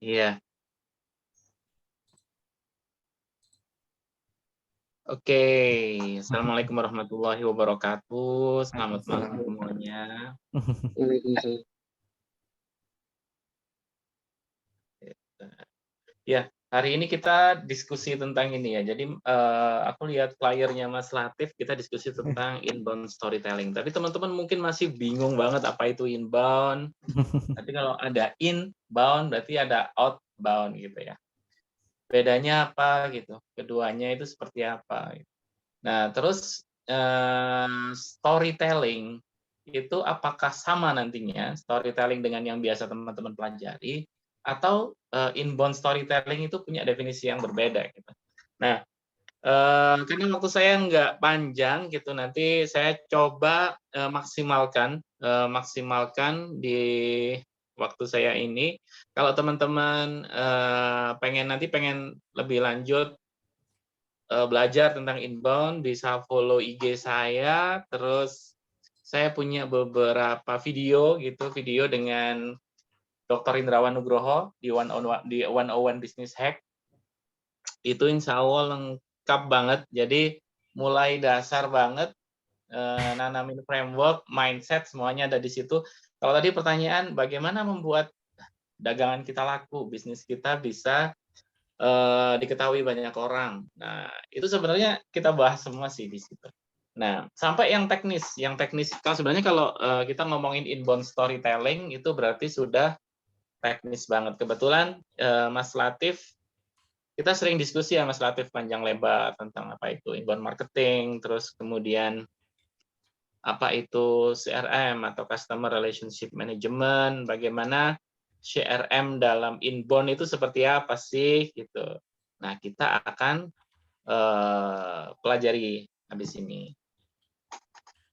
Iya. Oke. Assalamualaikum warahmatullahi wabarakatuh. Selamat malam Waalaikumsalam. semuanya. Waalaikumsalam. Ya, hari ini kita diskusi tentang ini ya. Jadi aku lihat flyernya Mas Latif, kita diskusi tentang inbound storytelling. Tapi teman-teman mungkin masih bingung banget apa itu inbound. Tapi kalau ada inbound berarti ada outbound gitu ya. Bedanya apa gitu? Keduanya itu seperti apa? Gitu. Nah, terus storytelling itu apakah sama nantinya storytelling dengan yang biasa teman-teman pelajari atau inbound storytelling itu punya definisi yang berbeda gitu. Nah, karena waktu saya nggak panjang gitu, nanti saya coba maksimalkan di waktu saya ini. Kalau teman-teman pengen lebih lanjut belajar tentang inbound, bisa follow IG saya, terus saya punya beberapa video gitu, video dengan Dr. Indrawan Nugroho di 101 Business Hack. Itu insya Allah lengkap banget. Jadi mulai dasar banget, nanamin framework, mindset, semuanya ada di situ. Kalau tadi pertanyaan, bagaimana membuat dagangan kita laku, bisnis kita bisa diketahui banyak orang. Nah, itu sebenarnya kita bahas semua sih di situ. Nah, sampai yang teknis kalau sebenarnya kalau kita ngomongin inbound storytelling itu berarti sudah teknis banget. Kebetulan Mas Latif, kita sering diskusi ya Mas Latif panjang lebar tentang apa itu inbound marketing, terus kemudian apa itu CRM atau Customer Relationship Management, bagaimana CRM dalam inbound itu seperti apa sih gitu. Nah, kita akan pelajari habis ini.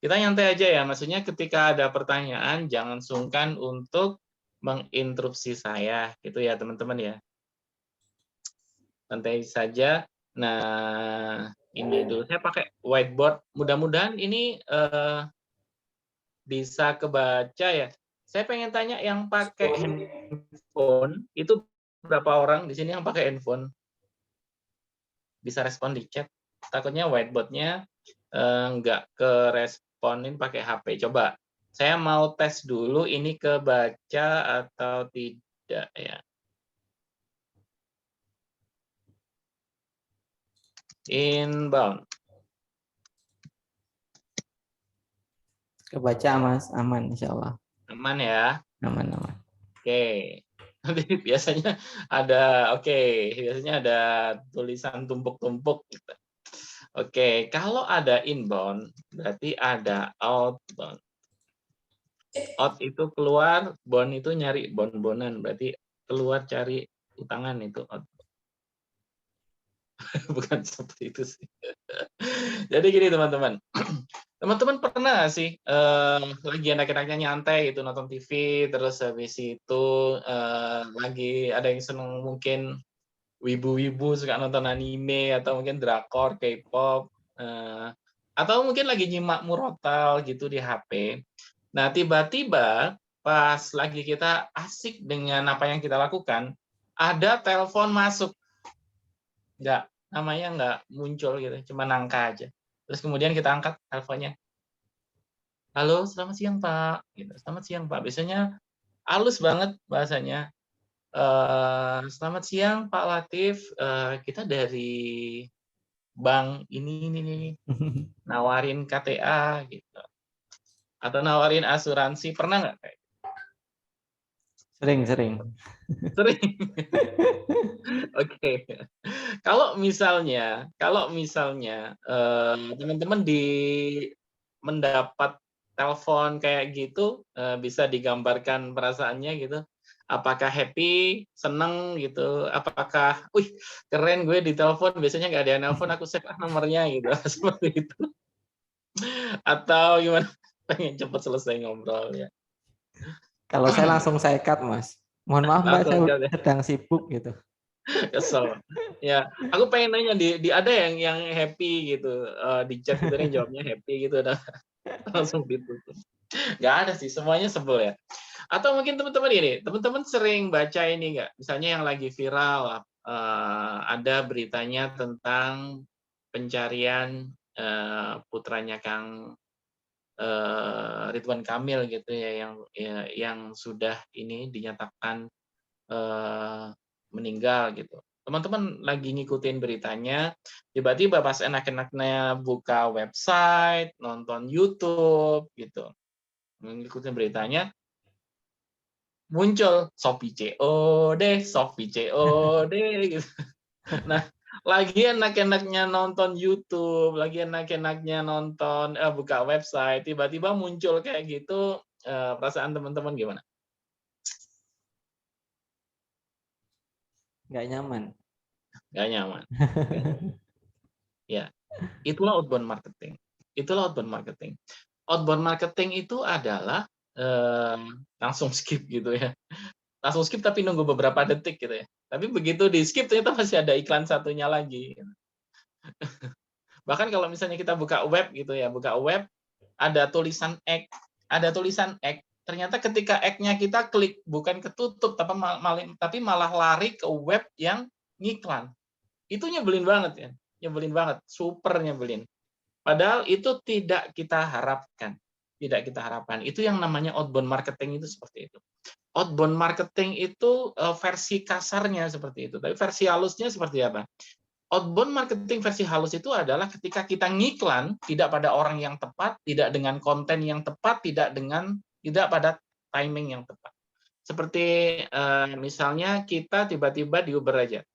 Kita nyantai aja ya, maksudnya ketika ada pertanyaan jangan sungkan untuk menginterupsi saya, gitu ya teman-teman ya. Santai saja. Nah, ini dulu saya pakai whiteboard. Mudah-mudahan ini bisa kebaca ya. Saya pengen tanya yang pakai handphone itu berapa orang di sini yang pakai handphone? Bisa respon di chat. Takutnya whiteboard-nya nggak keresponin pakai HP. Coba, saya mau tes dulu ini kebaca atau tidak ya. Inbound. Kebaca Mas, aman insya Allah. Aman ya. Aman, aman. Oke. Nanti biasanya oke, biasanya ada tulisan tumpuk-tumpuk gitu. Oke, kalau ada inbound berarti ada outbound. Out itu keluar, bound itu nyari bon-bonan, berarti keluar cari utangan itu out. Bukan seperti itu sih. Jadi gini teman-teman, teman-teman pernah nggak sih lagi anak-anaknya nyantai itu nonton TV, terus habis itu lagi ada yang seneng mungkin wibu-wibu suka nonton anime atau mungkin drakor, K-pop, atau mungkin lagi nyimak murotal gitu di HP. Nah, tiba-tiba pas lagi kita asik dengan apa yang kita lakukan, ada telepon masuk. Namanya nggak muncul gitu, cuma angka aja. Terus kemudian kita angkat teleponnya. Halo, selamat siang Pak. Gitu. Selamat siang Pak. Biasanya halus banget bahasanya. Selamat siang Pak Latif. Kita dari bank ini nawarin KTA gitu. Atau nawarin asuransi. Pernah nggak kayak? Sering, sering. Sering. Oke. Kalau misalnya teman-teman mendapat telepon kayak gitu, bisa digambarkan perasaannya gitu. Apakah happy, seneng gitu, apakah, wih keren gue ditelepon, biasanya nggak ada yang nelpon, aku save nomornya gitu, seperti itu. Atau gimana? Pengen cepet selesai ngobrol ya. Kalau saya langsung saya cut Mas. Mohon maaf Mbak, saya Langsung aja. sedang sibuk gitu. Kesel. Ya, aku pengen nanya di ada yang happy gitu, di chat gitu nih jawabnya happy gitu, udah langsung ditutup. Nggak ada sih, semuanya sebel ya. Atau mungkin teman-teman ini, teman-teman sering baca ini nggak? Misalnya yang lagi viral, ada beritanya tentang pencarian putranya Kang Ridwan Kamil gitu ya, yang sudah ini dinyatakan meninggal gitu. Teman-teman lagi ngikutin beritanya, tiba-tiba pas enak-enaknya buka website, nonton YouTube gitu, ngikutin beritanya, muncul Shopee COD gitu. Nah, lagi enak-enaknya nonton YouTube, lagi enak-enaknya nonton buka website, tiba-tiba muncul kayak gitu, perasaan teman-teman gimana? Nggak nyaman. Nggak nyaman. Ya, itulah outbound marketing. Itulah outbound marketing. Outbound marketing itu adalah langsung skip gitu ya. Langsung skip tapi nunggu beberapa detik gitu ya. Tapi begitu di skip ternyata masih ada iklan satunya lagi. Bahkan kalau misalnya kita buka web gitu ya, buka web ada tulisan egg, ternyata ketika egg-nya kita klik bukan ketutup tapi malah lari ke web yang ngiklan. Itu nyebelin banget ya. Nyebelin banget, super nyebelin. Padahal itu tidak kita harapkan. Tidak kita harapkan. Itu yang namanya outbound marketing itu seperti itu. Outbound marketing itu versi kasarnya seperti itu. Tapi versi halusnya seperti apa? Outbound marketing versi halus itu adalah ketika kita ngiklan tidak pada orang yang tepat, tidak dengan konten yang tepat, tidak pada timing yang tepat. Seperti misalnya kita tiba-tiba di Uber aja.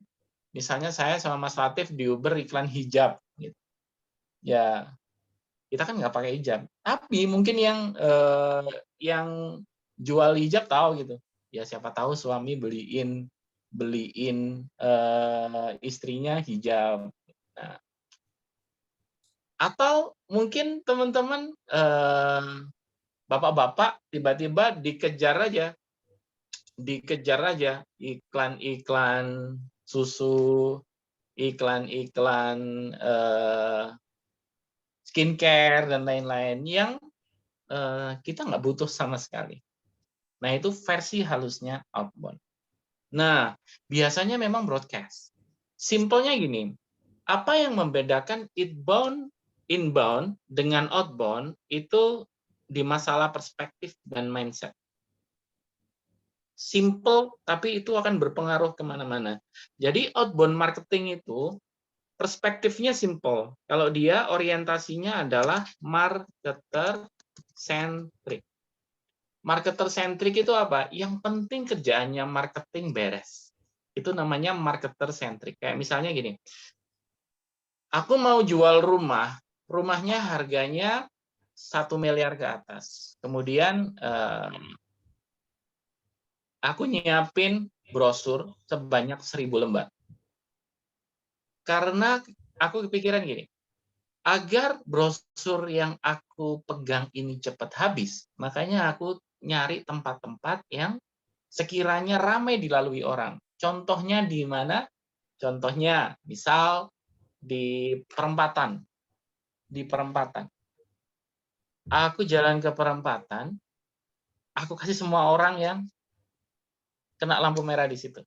Misalnya saya sama Mas Latif di Uber iklan hijab gitu. Ya, kita kan nggak pakai hijab. Tapi mungkin yang jual hijab tahu gitu. Ya siapa tahu suami beliin istrinya hijab. Nah, atau mungkin teman-teman bapak-bapak tiba-tiba dikejar aja iklan-iklan susu, iklan-iklan skincare dan lain-lain yang kita nggak butuh sama sekali. Nah, itu versi halusnya outbound. Nah, biasanya memang broadcast. Simpelnya gini, apa yang membedakan inbound dengan outbound itu di masalah perspektif dan mindset. Simple, tapi itu akan berpengaruh kemana-mana. Jadi outbound marketing itu perspektifnya simple. Kalau dia orientasinya adalah marketer centric. Marketer centric itu apa? Yang penting kerjaannya marketing beres. Itu namanya marketer centric. Kayak misalnya gini, aku mau jual rumahnya harganya 1 miliar ke atas. Kemudian aku nyiapin brosur sebanyak 1.000 lembar. Karena aku kepikiran gini, agar brosur yang aku pegang ini cepat habis, makanya aku nyari tempat-tempat yang sekiranya ramai dilalui orang. Contohnya di mana? Contohnya, misal di perempatan. Di perempatan. Aku jalan ke perempatan, aku kasih semua orang yang kena lampu merah di situ.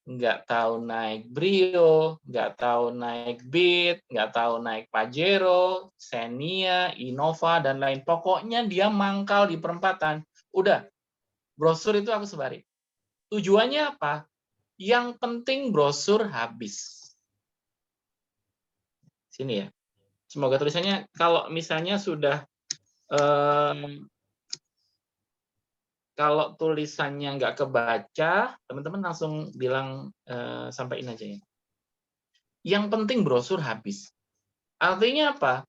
Nggak tahu naik Brio, nggak tahu naik Beat, nggak tahu naik Pajero, Xenia, Innova, dan lain. Pokoknya dia mangkal di perempatan. Udah, brosur itu aku sebarin. Tujuannya apa? Yang penting brosur habis. Sini ya. Semoga tulisannya, kalau misalnya sudah, kalau tulisannya nggak kebaca, teman-teman langsung bilang sampaiin aja ya. Yang penting brosur habis. Artinya apa?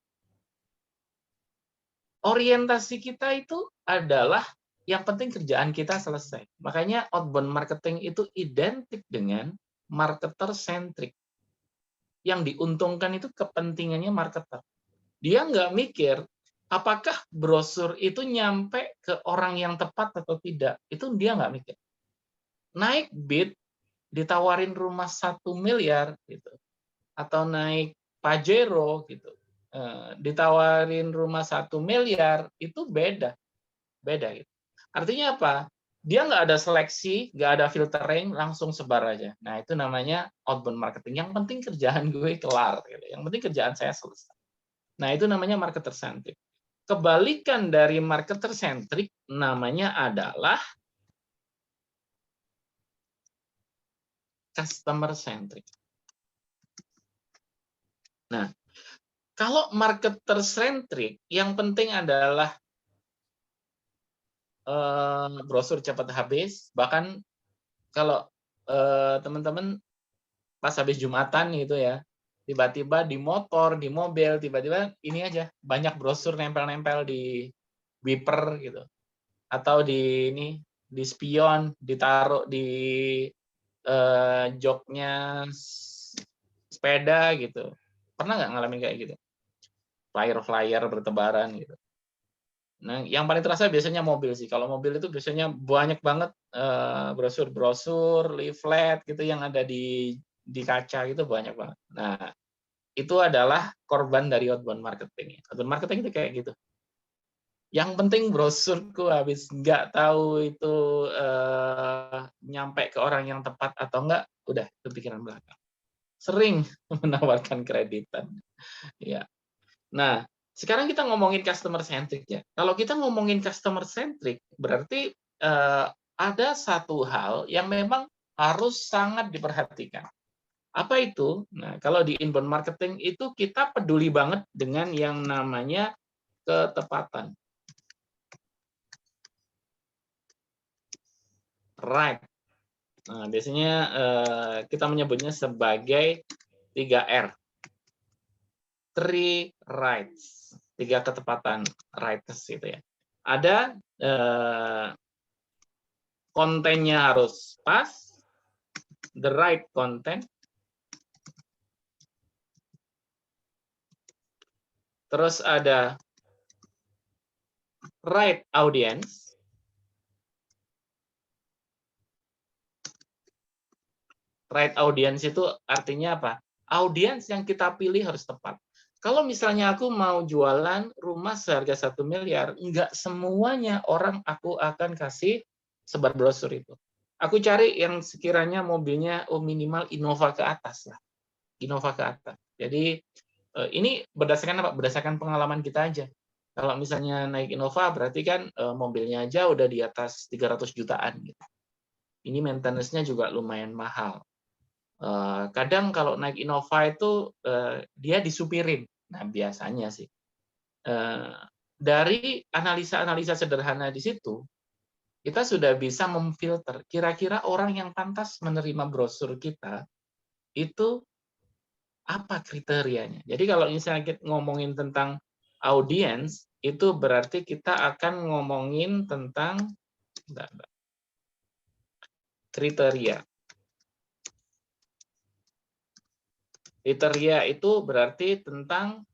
Orientasi kita itu adalah yang penting kerjaan kita selesai. Makanya outbound marketing itu identik dengan marketer centric. Yang diuntungkan itu kepentingannya marketer. Dia nggak mikir apakah brosur itu nyampe ke orang yang tepat atau tidak. Itu dia nggak mikir. Naik Beat ditawarin rumah 1 miliar gitu, atau naik Pajero gitu, ditawarin rumah 1 miliar, itu beda. beda gitu. Artinya apa? Dia nggak ada seleksi, nggak ada filtering, langsung sebar aja. Nah, itu namanya outbound marketing. Yang penting kerjaan gue kelar, gitu. Yang penting kerjaan saya selesai. Nah, itu namanya marketer centric. Kebalikan dari marketer centric namanya adalah customer centric. Nah, kalau marketer centric, yang penting adalah brosur cepat habis. Bahkan kalau teman-teman pas habis Jumatan gitu ya, tiba-tiba di motor, di mobil, tiba-tiba ini aja banyak brosur nempel-nempel di wiper gitu, atau di ini di spion, ditaruh di joknya sepeda gitu. Pernah nggak ngalamin kayak gitu? Flyer-flyer bertebaran gitu. Nah, yang paling terasa biasanya mobil sih. Kalau mobil itu biasanya banyak banget brosur-brosur, leaflet gitu yang ada di kaca gitu banyak banget. Nah, itu adalah korban dari outbound marketing. Outbound marketing itu kayak gitu. Yang penting brosurku habis, nggak tahu itu nyampe ke orang yang tepat atau enggak, udah itu pikiran belakang. Sering menawarkan kreditan. Ya. Nah, sekarang kita ngomongin customer centric ya. Kalau kita ngomongin customer centric, berarti ada satu hal yang memang harus sangat diperhatikan. Apa itu? Nah, kalau di inbound marketing itu kita peduli banget dengan yang namanya ketepatan. Right. Nah, biasanya kita menyebutnya sebagai 3R. 3 rights. 3 ketepatan rights gitu ya. Ada kontennya harus pas, the right content. Terus ada right audience. Right audience itu artinya apa? Audiens yang kita pilih harus tepat. Kalau misalnya aku mau jualan rumah seharga 1 miliar, enggak semuanya orang aku akan kasih sebar brosur itu. Aku cari yang sekiranya mobilnya minimal Innova ke atas lah. Innova ke atas. Jadi ini berdasarkan apa? Berdasarkan pengalaman kita aja. Kalau misalnya naik Innova berarti kan mobilnya aja udah di atas 300 jutaan gitu. Ini maintenance-nya juga lumayan mahal. Kadang kalau naik Innova itu dia disupirin. Nah, biasanya sih. Dari analisa-analisa sederhana di situ, kita sudah bisa memfilter kira-kira orang yang pantas menerima brosur kita itu apa kriterianya. Jadi kalau misalnya kita ngomongin tentang audiens, itu berarti kita akan ngomongin tentang kriteria. Kriteria itu berarti tentang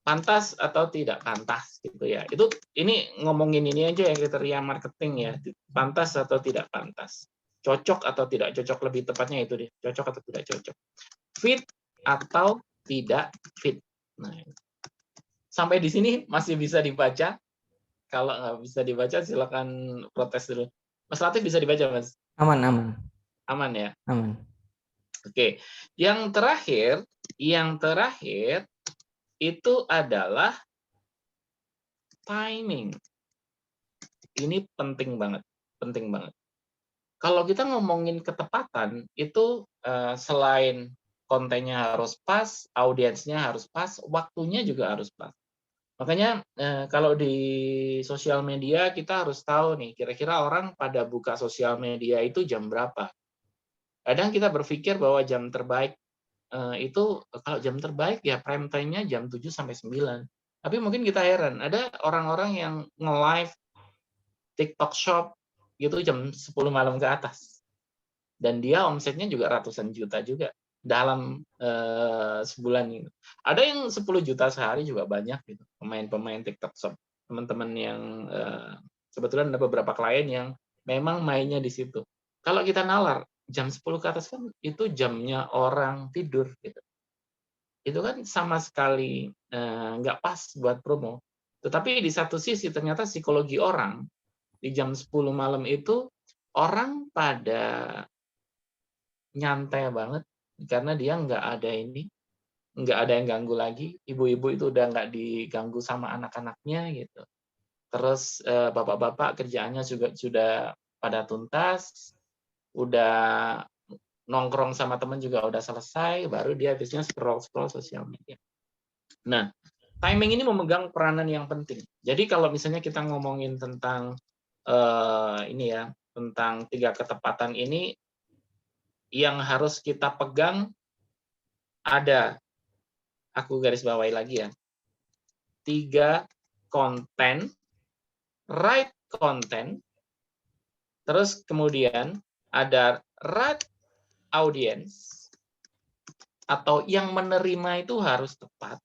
pantas atau tidak pantas gitu ya. Itu ini ngomongin ini aja ya kriteria marketing ya, pantas atau tidak pantas. Cocok atau tidak cocok, lebih tepatnya itu deh, cocok atau tidak cocok. Fit atau tidak fit. Nah, sampai di sini masih bisa dibaca. Kalau nggak bisa dibaca silakan protes dulu. Mas Latif bisa dibaca, Mas? Aman, aman. Aman ya? Aman. Oke. Yang terakhir itu adalah timing. Ini penting banget, penting banget. Kalau kita ngomongin ketepatan, itu selain kontennya harus pas, audiensnya harus pas, waktunya juga harus pas. Makanya kalau di sosial media kita harus tahu nih, kira-kira orang pada buka sosial media itu jam berapa. Kadang kita berpikir bahwa jam terbaik itu kalau jam terbaik ya prime time-nya jam 7 sampai 9. Tapi mungkin kita heran, ada orang-orang yang nge-live TikTok Shop gitu jam 10 malam ke atas. Dan dia omsetnya juga ratusan juta juga dalam sebulan ini. Ada yang 10 juta sehari juga banyak gitu. Pemain-pemain TikTok Shop. Teman-teman yang kebetulan ada beberapa klien yang memang mainnya di situ. Kalau kita nalar jam 10 ke atas kan itu jamnya orang tidur gitu. Itu kan sama sekali nggak pas buat promo. Tetapi di satu sisi ternyata psikologi orang di jam 10 malam itu orang pada nyantai banget karena dia nggak ada yang ganggu lagi. Ibu-ibu itu udah nggak diganggu sama anak-anaknya gitu. Terus bapak-bapak kerjaannya juga sudah pada tuntas, udah nongkrong sama teman juga udah selesai, baru dia habisnya scroll-scroll sosial media. Nah, timing ini memegang peranan yang penting. Jadi kalau misalnya kita ngomongin tentang ini ya, tentang 3 ketepatan ini, yang harus kita pegang ada, aku garis bawahi lagi ya, 3 konten, right content, terus kemudian ada right audience, atau yang menerima itu harus tepat.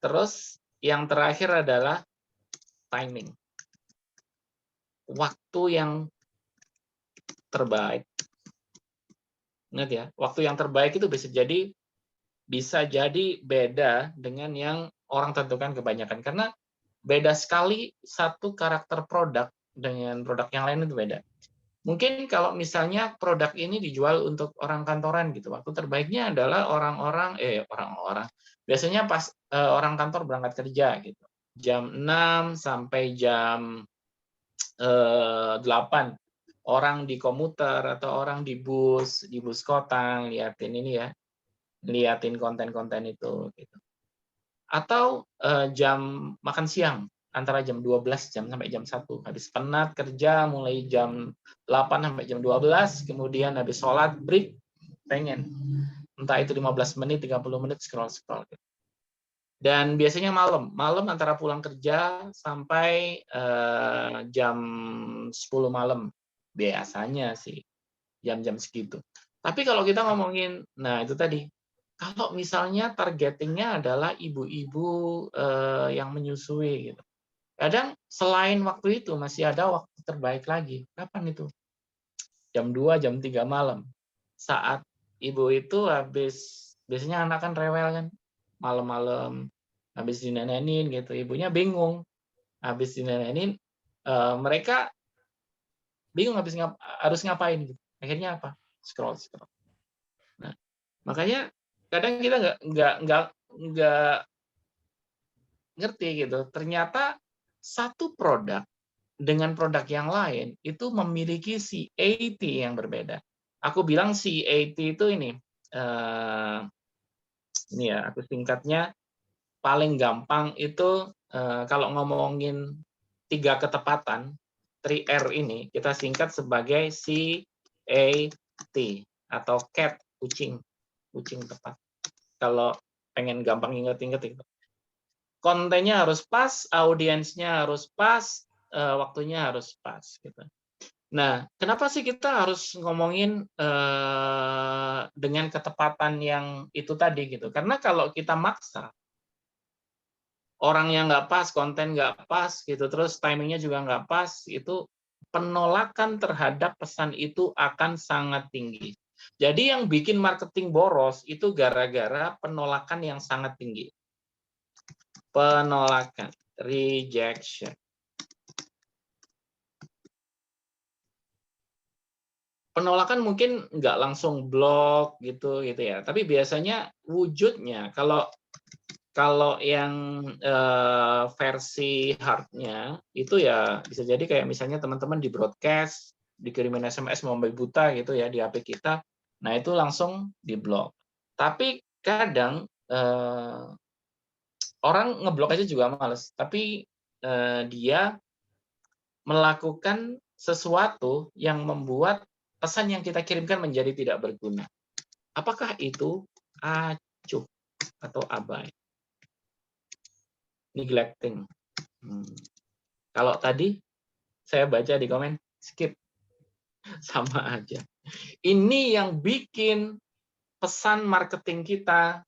Terus yang terakhir adalah timing. Waktu yang terbaik. Ingat ya, waktu yang terbaik itu bisa jadi beda dengan yang orang tentukan kebanyakan. Karena beda sekali satu karakter produk dengan produk yang lain itu beda. Mungkin kalau misalnya produk ini dijual untuk orang kantoran gitu, waktu terbaiknya adalah orang-orang biasanya pas orang kantor berangkat kerja gitu. Jam 6 sampai jam 8. Orang di komuter atau orang di bus kota liatin ini ya, liatin konten-konten itu gitu. Atau jam makan siang antara jam 12 sampai jam 1. Habis penat kerja mulai jam 8 sampai jam 12, kemudian habis sholat break pengen entah itu 15 menit, 30 menit scroll-scroll gitu. Dan biasanya malam antara pulang kerja sampai jam 10 malam biasanya sih jam-jam segitu. Tapi kalau kita ngomongin, nah itu tadi, kalau misalnya targetingnya adalah ibu-ibu yang menyusui gitu. Kadang selain waktu itu masih ada waktu terbaik lagi. Kapan itu? Jam 2, jam 3 malam. Saat ibu itu biasanya anak kan rewel kan, malam-malam habis dinenenin gitu. Ibunya bingung. Habis dinenenin, mereka bingung harus ngapain gitu. Akhirnya apa? Scroll. Nah, makanya kadang kita nggak ngerti gitu. Ternyata satu produk dengan produk yang lain itu memiliki CAT yang berbeda. Aku bilang CAT itu ini ya, aku singkatnya paling gampang itu kalau ngomongin 3 ketepatan, 3R ini kita singkat sebagai CAT atau cat, kucing tepat. Kalau pengen gampang inget-inget itu. Kontennya harus pas, audiensnya harus pas, waktunya harus pas gitu. Nah, kenapa sih kita harus ngomongin dengan ketepatan yang itu tadi gitu? Karena kalau kita maksa, orang yang nggak pas, konten nggak pas gitu, terus timingnya juga nggak pas, itu penolakan terhadap pesan itu akan sangat tinggi. Jadi yang bikin marketing boros itu gara-gara penolakan yang sangat tinggi. Penolakan, rejection. Penolakan mungkin nggak langsung blok gitu ya, tapi biasanya wujudnya kalau yang versi hardnya itu ya bisa jadi kayak misalnya teman-teman di broadcast, dikirimin SMS sampai buta gitu ya di HP kita, nah itu langsung di blok. Tapi kadang orang ngeblok aja juga males, tapi dia melakukan sesuatu yang membuat pesan yang kita kirimkan menjadi tidak berguna. Apakah itu acuh atau abai? Neglecting. Kalau tadi saya baca di komen, skip. Sama aja. Ini yang bikin pesan marketing kita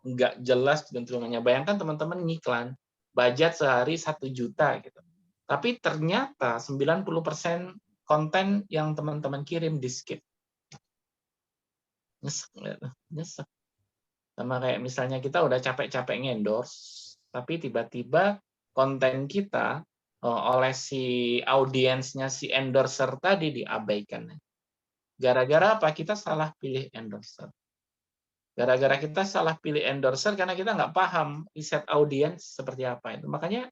nggak jelas kecenderungannya. Bayangkan teman-teman ngiklan, budget sehari 1 juta gitu. Tapi ternyata 90% konten yang teman-teman kirim di skip. Nyesek. Sama kayak misalnya kita udah capek-capek ngendorse, tapi tiba-tiba konten kita oleh si audiensnya, si endorser tadi diabaikan. Gara-gara apa? Kita salah pilih endorser. Gara-gara kita salah pilih endorser karena kita nggak paham riset audiens seperti apa itu. Makanya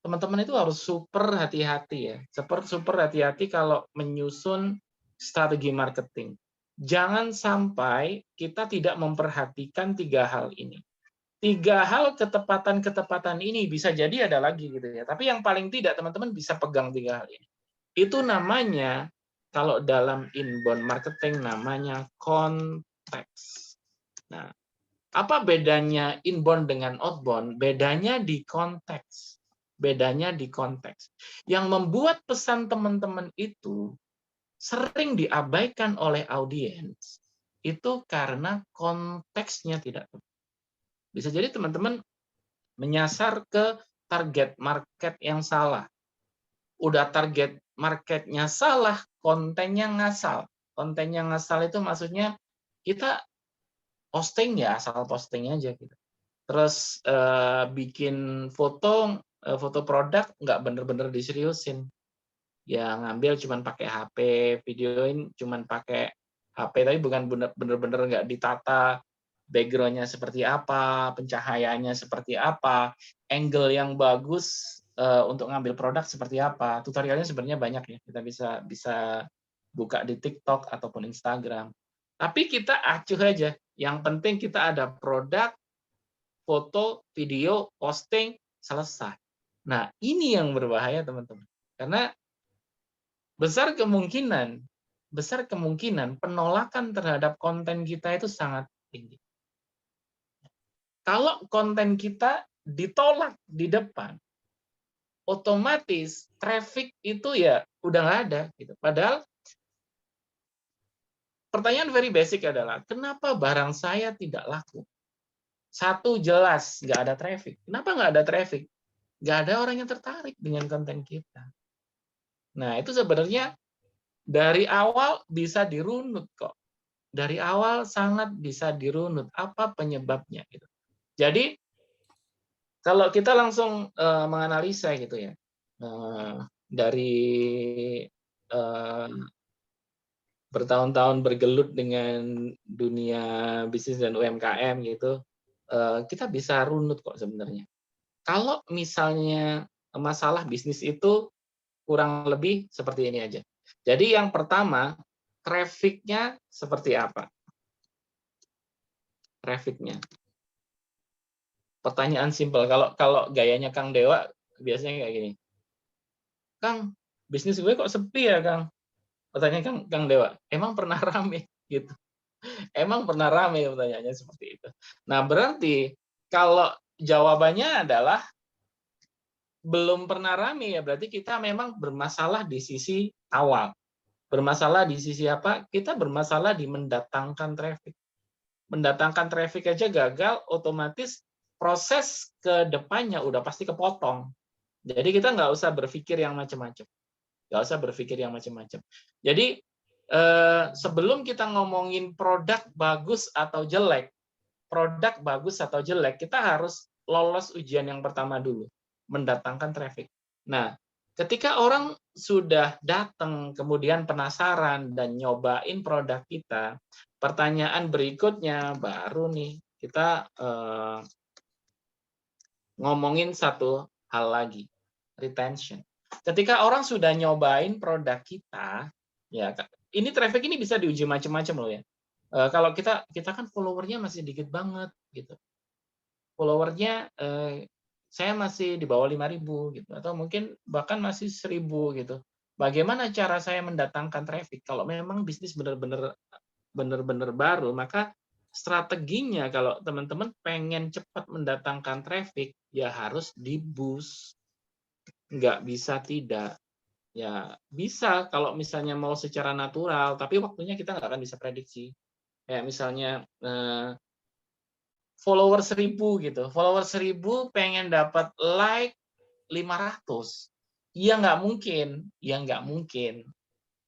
teman-teman itu harus super hati-hati ya. Super hati-hati kalau menyusun strategi marketing. Jangan sampai kita tidak memperhatikan 3 hal ini. 3 hal ketepatan-ketepatan ini bisa jadi ada lagi gitu ya. Tapi yang paling tidak teman-teman bisa pegang 3 hal ini. Itu namanya kalau dalam inbound marketing namanya konteks. Nah, apa bedanya inbound dengan outbound? Bedanya di konteks. Bedanya di konteks. Yang membuat pesan teman-teman itu sering diabaikan oleh audiens itu karena konteksnya tidak tepat. Bisa jadi teman-teman menyasar ke target market yang salah. Udah target marketnya salah, kontennya ngasal. Kontennya ngasal itu maksudnya kita posting ya asal posting aja gitu. Terus bikin foto produk nggak bener-bener diseriusin. Ya ngambil cuman pakai HP, videoin cuman pakai HP tapi bukan bener-bener nggak ditata background-nya seperti apa, pencahayaannya seperti apa, angle yang bagus untuk ngambil produk seperti apa. Tutorialnya sebenarnya banyak ya. Kita bisa buka di TikTok ataupun Instagram. Tapi kita acuh aja. Yang penting kita ada produk, foto, video, posting, selesai. Nah, ini yang berbahaya, teman-teman. Karena besar kemungkinan penolakan terhadap konten kita itu sangat tinggi. Kalau konten kita ditolak di depan, otomatis traffic itu ya udah nggak ada. Gitu. Padahal pertanyaan very basic adalah, kenapa barang saya tidak laku? Satu, jelas nggak ada traffic. Kenapa nggak ada traffic? Nggak ada orang yang tertarik dengan konten kita. Nah, itu sebenarnya dari awal bisa dirunut kok. Dari awal sangat bisa dirunut. Apa penyebabnya? Gitu. Jadi, kalau kita langsung menganalisa gitu ya, dari bertahun-tahun bergelut dengan dunia bisnis dan UMKM gitu, kita bisa runut kok sebenarnya. Kalau misalnya masalah bisnis itu kurang lebih seperti ini aja. Jadi yang pertama, traffic-nya seperti apa? Traffic-nya. Pertanyaan simpel. Kalau gayanya Kang Dewa biasanya kayak gini. Kang, bisnis gue kok sepi ya, Kang? Pertanyaan Kang Dewa. Emang pernah rame gitu. Emang pernah rame pertanyaannya seperti itu. Nah, berarti kalau jawabannya adalah belum pernah rame ya berarti kita memang bermasalah di sisi awal. Bermasalah di sisi apa? Kita bermasalah di mendatangkan traffic. Mendatangkan traffic aja gagal, otomatis proses ke depannya udah pasti kepotong. Jadi kita nggak usah berpikir yang macam-macam. Nggak usah berpikir yang macam-macam. Jadi sebelum kita ngomongin produk bagus atau jelek, kita harus lolos ujian yang pertama dulu, mendatangkan traffic. Nah, ketika orang sudah datang, kemudian penasaran dan nyobain produk kita, pertanyaan berikutnya baru nih kita ngomongin satu hal lagi, retention. Ketika orang sudah nyobain produk kita, ya ini traffic ini bisa diuji macam-macam loh ya. Kalau kita kan followernya masih dikit banget gitu. Followernya saya masih di bawah 5.000 gitu atau mungkin bahkan masih 1.000 gitu. Bagaimana cara saya mendatangkan traffic? Kalau memang bisnis benar-benar baru, maka strateginya kalau teman-teman pengen cepat mendatangkan traffic, ya harus di-boost. Nggak bisa tidak. Ya bisa kalau misalnya mau secara natural, tapi waktunya kita nggak akan bisa prediksi. Kayak misalnya follower 1.000 gitu. Follower 1.000 pengen dapat like 500. Ya nggak mungkin. Ya nggak mungkin.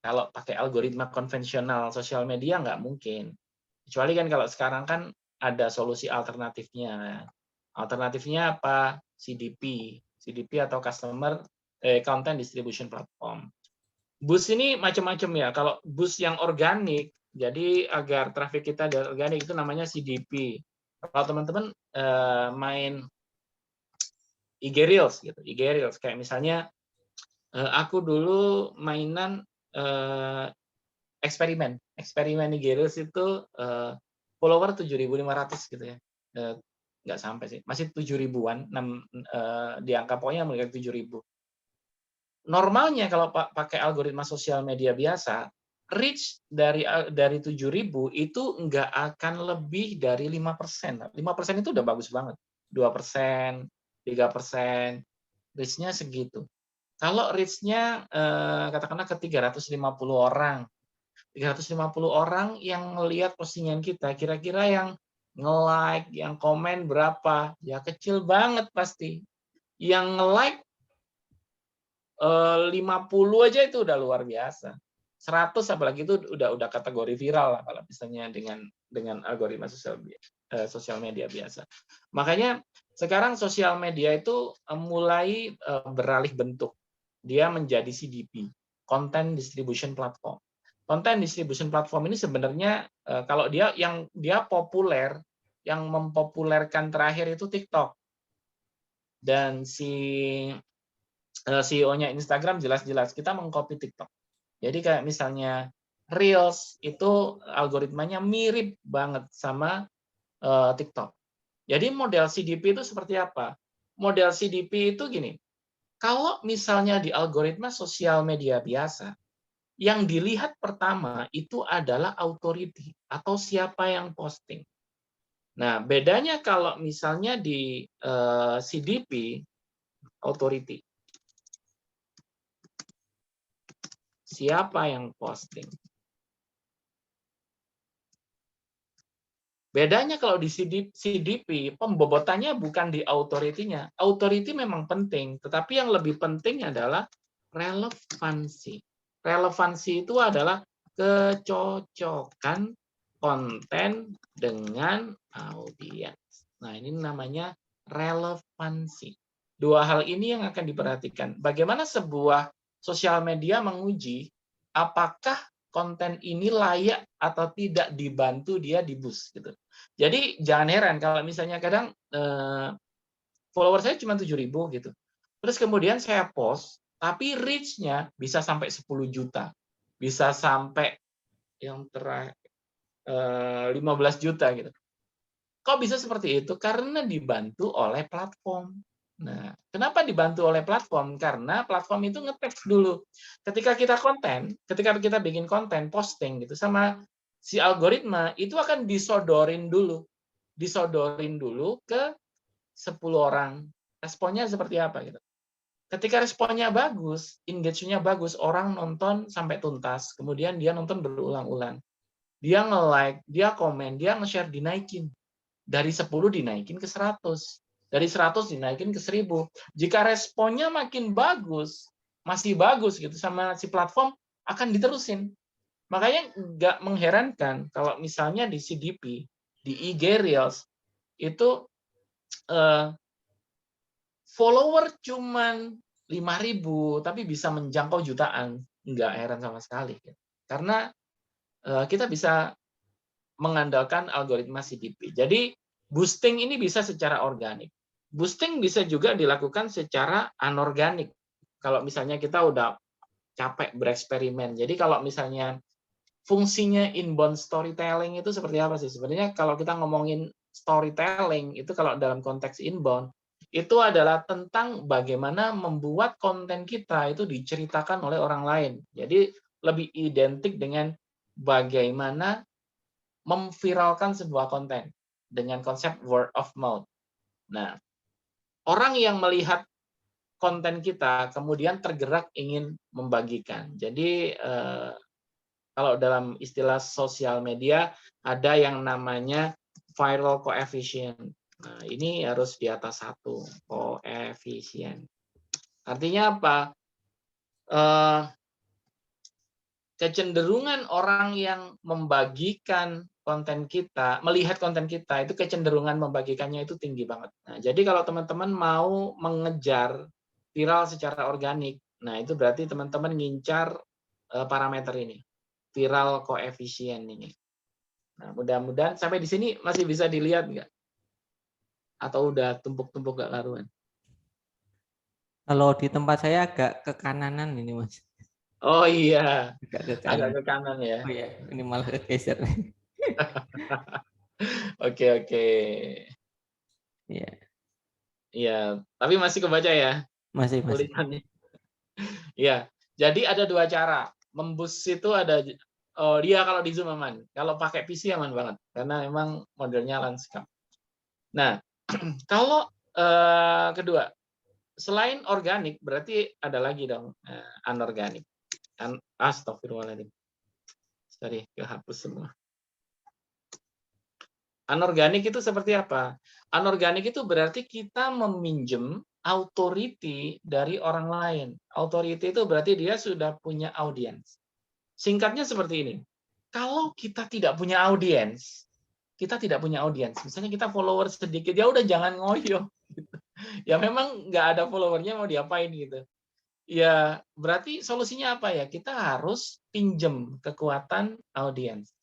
Kalau pakai algoritma konvensional sosial media nggak mungkin. Kecuali kan kalau sekarang kan ada solusi alternatifnya. Alternatifnya apa? CDP. CDP atau Content Distribution Platform. Boost ini macam-macam ya. Kalau boost yang organik, jadi agar traffic kita organik itu namanya CDP. Kalau teman-teman main IG Reels gitu, IG Reels kayak misalnya aku dulu mainan eksperimen IG Reels itu follower 7.500 gitu ya. Nggak sampai sih, masih 7.000-an, di angka pokoknya mereka 7.000. Normalnya kalau pakai algoritma sosial media biasa, reach dari 7.000 itu nggak akan lebih dari 5%. 5% itu udah bagus banget. 2%, 3%, reach-nya segitu. Kalau reach-nya katakanlah ke 350 orang, 350 orang yang melihat postingan kita, kira-kira yang nge-like, yang komen berapa? Ya kecil banget pasti. Yang nge-like 50 aja itu udah luar biasa. 100 apalagi itu udah kategori viral lah kalau misalnya dengan algoritma sosial media biasa. Makanya sekarang sosial media itu mulai beralih bentuk. Dia menjadi CDP, Content Distribution Platform. Content Distribution Platform ini sebenarnya kalau dia populer, yang mempopulerkan terakhir itu TikTok. Dan CEO-nya Instagram jelas-jelas kita mengcopy TikTok. Jadi kayak misalnya Reels itu algoritmanya mirip banget sama TikTok. Jadi model CDP itu seperti apa? Model CDP itu gini, kalau misalnya di algoritma sosial media biasa, yang dilihat pertama itu adalah authority atau siapa yang posting. Nah, bedanya kalau misalnya di CDP, authority. Siapa yang posting? Bedanya kalau di CDP, pembobotannya bukan di authority-nya. Authority memang penting, tetapi yang lebih penting adalah relevansi. Relevansi itu adalah kecocokan konten dengan audiens. Nah, ini namanya relevansi. Dua hal ini yang akan diperhatikan. Bagaimana sebuah sosial media menguji apakah konten ini layak atau tidak dibantu dia di boost gitu. Jadi jangan heran kalau misalnya kadang follower saya cuma 7.000 gitu. Terus kemudian saya post, tapi reach-nya bisa sampai 10 juta. Bisa sampai yang terakhir 15 juta gitu. Kok bisa seperti itu? Karena dibantu oleh platform. Nah, kenapa dibantu oleh platform? Karena platform itu nge-tag dulu. Ketika kita bikin konten, posting gitu sama si algoritma, itu akan disodorin dulu ke 10 orang. Responnya seperti apa gitu. Ketika responnya bagus, engagement-nya bagus, orang nonton sampai tuntas, kemudian dia nonton berulang-ulang. Dia nge-like, dia komen, dia nge-share, dinaikin. Dari 10 dinaikin ke 100. Dari 100 dinaikin ke 1000. Jika responnya makin bagus, masih bagus gitu sama si platform, akan diterusin. Makanya nggak mengherankan kalau misalnya di CDP, di IG Reels, itu follower cuman 5.000, tapi bisa menjangkau jutaan. Nggak heran sama sekali. Karena kita bisa mengandalkan algoritma CDP. Jadi boosting ini bisa secara organik. Boosting bisa juga dilakukan secara anorganik. Kalau misalnya kita udah capek bereksperimen. Jadi kalau misalnya fungsinya inbound storytelling itu seperti apa sih? Sebenarnya kalau kita ngomongin storytelling itu kalau dalam konteks inbound itu adalah tentang bagaimana membuat konten kita itu diceritakan oleh orang lain. Jadi lebih identik dengan bagaimana memviralkan sebuah konten dengan konsep word of mouth. Nah, orang yang melihat konten kita kemudian tergerak ingin membagikan. Jadi kalau dalam istilah sosial media ada yang namanya viral coefficient. Nah, ini harus di atas 1 koefisien. Artinya apa? Kecenderungan orang yang membagikan konten kita, melihat konten kita, itu kecenderungan membagikannya itu tinggi banget. Nah, jadi kalau teman-teman mau mengejar viral secara organik. Nah, itu berarti teman-teman ngincar parameter ini, viral koefisien ini. Nah, mudah-mudahan sampai di sini masih bisa dilihat nggak? Atau udah tumpuk-tumpuk nggak karuan? Kalau di tempat saya agak ke kananan ini Mas. Oh iya, Agak ke agak kanan. ke kanan ya. Oh ya, ini malah kegeser. Oke, oke. Iya, Iya, tapi masih kebaca ya masih. tulisannya. Iya, jadi ada dua cara. Membus itu ada, oh dia kalau di Zoom aman. Kalau pakai PC aman banget, karena memang modelnya landscape. Nah, kalau kedua, selain organik, berarti ada lagi dong anorganik. Astagfirullahaladzim. Sorry, kehapus semua. Anorganik itu seperti apa? Anorganik itu berarti kita meminjam authority dari orang lain. Authority itu berarti dia sudah punya audiens. Singkatnya seperti ini. Kalau kita tidak punya audiens, misalnya kita follower sedikit, ya udah jangan ngoyo. Ya memang nggak ada followernya mau diapain gitu. Ya berarti solusinya apa ya? Kita harus pinjam kekuatan audiens.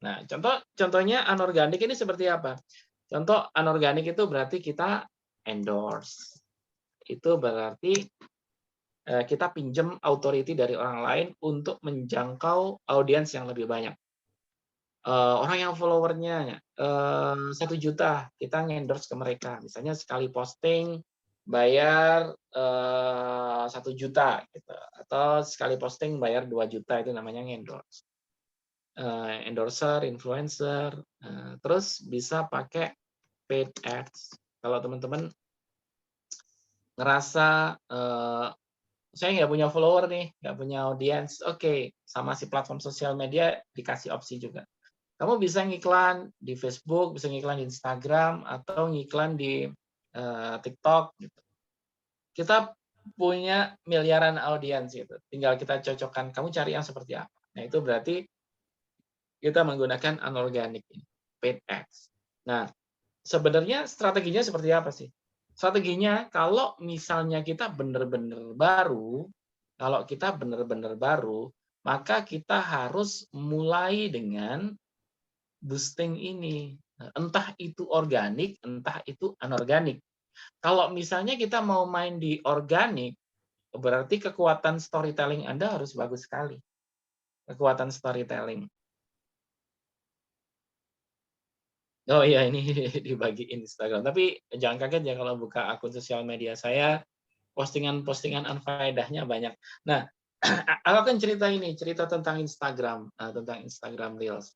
Nah, contohnya anorganik ini seperti apa? Contoh anorganik itu berarti kita endorse. Itu berarti kita pinjam authority dari orang lain untuk menjangkau audiens yang lebih banyak. Orang yang followernya 1 juta, kita endorse ke mereka. Misalnya sekali posting bayar 1 juta gitu. Atau sekali posting bayar 2 juta, itu namanya endorse. Endorser, influencer, terus bisa pakai paid ads. Kalau teman-teman ngerasa saya nggak punya follower nih, nggak punya audiens, oke, sama si platform sosial media dikasih opsi juga. Kamu bisa ngiklan di Facebook, bisa ngiklan di Instagram, atau ngiklan di TikTok. Gitu. Kita punya miliaran audiens gitu. Tinggal kita cocokkan. Kamu cari yang seperti apa. Nah itu berarti kita menggunakan anorganik, paid ads. Nah, sebenarnya strateginya seperti apa sih? Strateginya kalau misalnya kita benar-benar baru, maka kita harus mulai dengan boosting ini. Entah itu organik, entah itu anorganik. Kalau misalnya kita mau main di organik, berarti kekuatan storytelling Anda harus bagus sekali. Kekuatan storytelling. Oh iya, ini dibagi Instagram. Tapi jangan kaget ya kalau buka akun sosial media saya, postingan-postingan unfaedahnya banyak. Nah, aku akan cerita tentang Instagram Reels.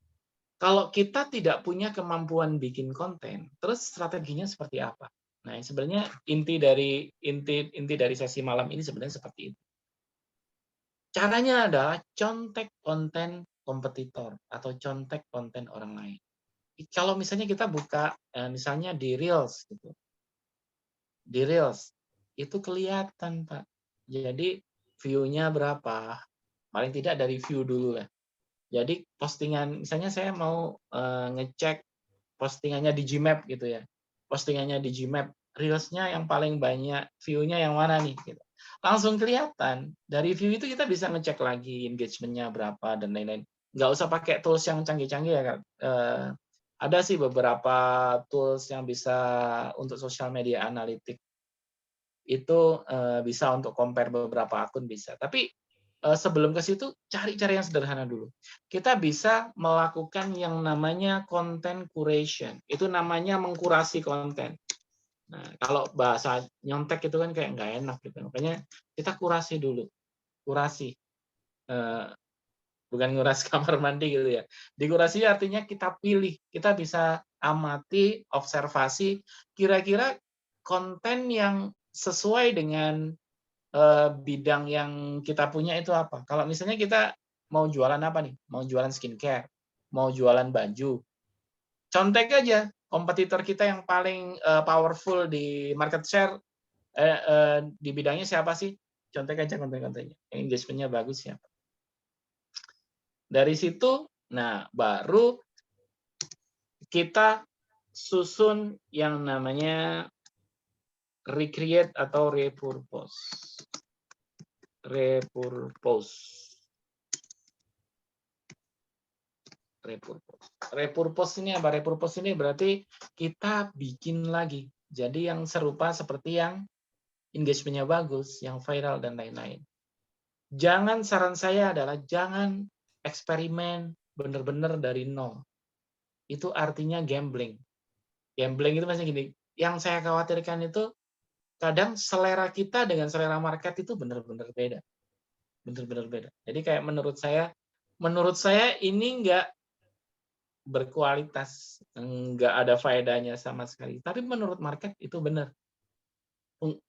Kalau kita tidak punya kemampuan bikin konten, terus strateginya seperti apa? Nah, sebenarnya inti dari sesi malam ini sebenarnya seperti itu. Caranya adalah contek konten kompetitor atau contek konten orang lain. Kalau misalnya kita buka misalnya di Reels gitu. Di Reels itu kelihatan, Pak. Jadi view-nya berapa? Paling tidak dari view dulu lah. Jadi postingan misalnya saya mau ngecek postingannya di Gmap gitu ya. Postingannya di Gmap, Reels-nya yang paling banyak view-nya yang mana nih gitu. Langsung kelihatan. Dari view itu kita bisa ngecek lagi engagement-nya berapa dan lain-lain. Nggak usah pakai tools yang canggih-canggih ya, Kak. Ada sih beberapa tools yang bisa untuk social media analytics itu bisa untuk compare beberapa akun bisa. Tapi sebelum ke situ cari cara yang sederhana dulu. Kita bisa melakukan yang namanya content curation. Itu namanya mengkurasi konten. Nah, kalau bahasa nyontek itu kan kayak nggak enak gitu. Makanya kita kurasi dulu. Kurasi. Bukan nguras kamar mandi gitu ya. Dikurasi artinya kita pilih. Kita bisa amati, observasi kira-kira konten yang sesuai dengan bidang yang kita punya itu apa. Kalau misalnya kita mau jualan apa nih? Mau jualan skincare, mau jualan baju. Contek aja kompetitor kita yang paling powerful di market share di bidangnya siapa sih? Contek aja konten-kontennya. Engagement-nya bagus ya. Dari situ, nah baru kita susun yang namanya recreate atau repurpose. Repurpose ini apa? Repurpose ini berarti kita bikin lagi. Jadi yang serupa seperti yang engagement-nya bagus, yang viral dan lain-lain. Saran saya adalah jangan eksperimen benar-benar dari nol. Itu artinya gambling. Gambling itu maksudnya gini, yang saya khawatirkan itu kadang selera kita dengan selera market itu benar-benar beda. Benar-benar beda. Jadi kayak menurut saya ini nggak berkualitas, nggak ada faedahnya sama sekali. Tapi menurut market itu benar.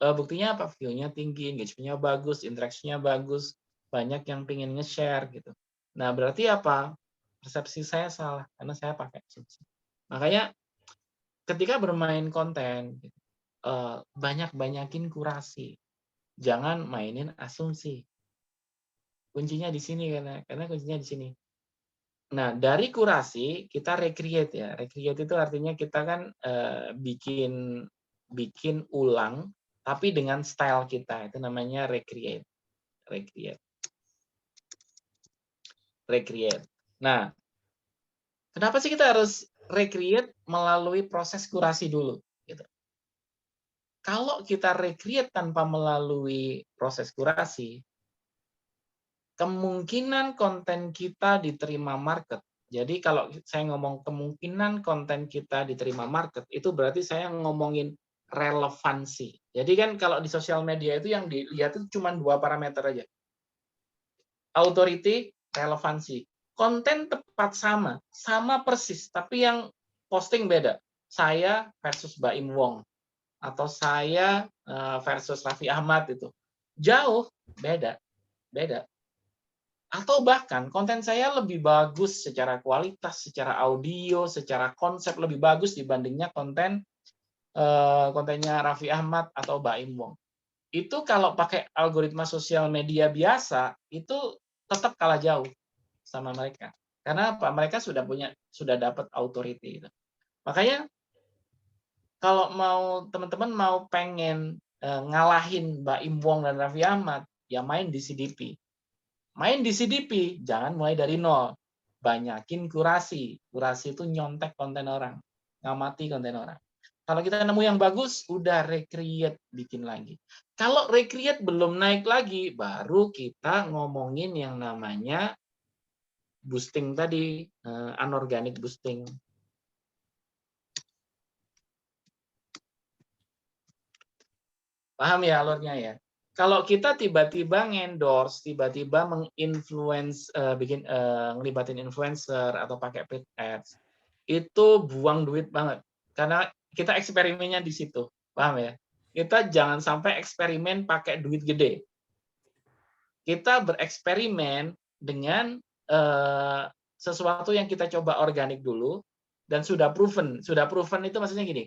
Buktinya apa? View-nya tinggi, engagement-nya bagus, interaction-nya bagus, banyak yang pengen nge-share gitu. Nah, berarti apa? Persepsi saya salah karena saya pakai asumsi. Makanya ketika bermain konten, banyakin kurasi. Jangan mainin asumsi. Kuncinya di sini karena kuncinya di sini. Nah, dari kurasi kita recreate ya. Recreate itu artinya kita kan bikin ulang tapi dengan style kita. Itu namanya recreate. Nah, kenapa sih kita harus recreate melalui proses kurasi dulu gitu. Kalau kita recreate tanpa melalui proses kurasi, kemungkinan konten kita diterima market. Jadi kalau saya ngomong kemungkinan konten kita diterima market, itu berarti saya ngomongin relevansi. Jadi kan kalau di sosial media itu yang dilihat itu cuma 2 parameter aja. Authority, relevansi. Konten tepat sama persis, tapi yang posting beda. Saya versus Baim Wong atau saya versus Raffi Ahmad itu. Jauh beda. Atau bahkan konten saya lebih bagus secara kualitas, secara audio, secara konsep lebih bagus dibandingnya kontennya Raffi Ahmad atau Baim Wong. Itu kalau pakai algoritma sosial media biasa, itu tetap kalah jauh sama mereka. Karena apa? Mereka sudah dapat authority. Makanya kalau teman-teman mau pengen ngalahin Baim Wong dan Raffi Ahmad, ya main di CDP. Main di CDP, jangan mulai dari nol. Banyakin kurasi. Kurasi itu nyontek konten orang. Ngamati konten orang. Kalau kita nemu yang bagus, udah recreate, bikin lagi. Kalau recreate belum naik lagi, baru kita ngomongin yang namanya boosting tadi, anorganic boosting. Paham ya alurnya ya? Kalau kita tiba-tiba ngendorse, tiba-tiba menginfluence, ngelibatin influencer atau pakai paid ads, itu buang duit banget. Karena kita eksperimennya di situ, paham ya? Kita jangan sampai eksperimen pakai duit gede. Kita bereksperimen dengan sesuatu yang kita coba organik dulu dan sudah proven. Sudah proven itu maksudnya gini,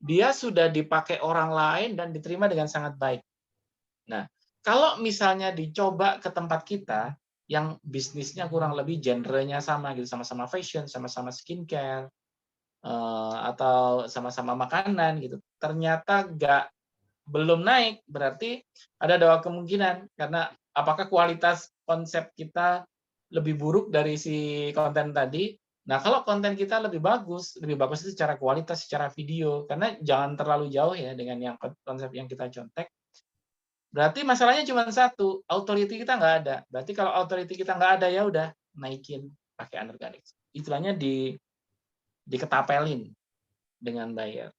dia sudah dipakai orang lain dan diterima dengan sangat baik. Nah, kalau misalnya dicoba ke tempat kita yang bisnisnya kurang lebih genre-nya sama gitu, sama-sama fashion, sama-sama skincare, atau sama-sama makanan gitu, ternyata belum naik, berarti ada 2 kemungkinan. Karena apakah kualitas konsep kita lebih buruk dari si konten tadi. Nah, kalau konten kita lebih bagus itu secara kualitas, secara video, karena jangan terlalu jauh ya dengan yang konsep yang kita contek. Berarti masalahnya cuma satu, authority kita nggak ada. Berarti kalau authority kita nggak ada, ya udah naikin pakai anorganik. Istilahnya diketapelin dengan bayar.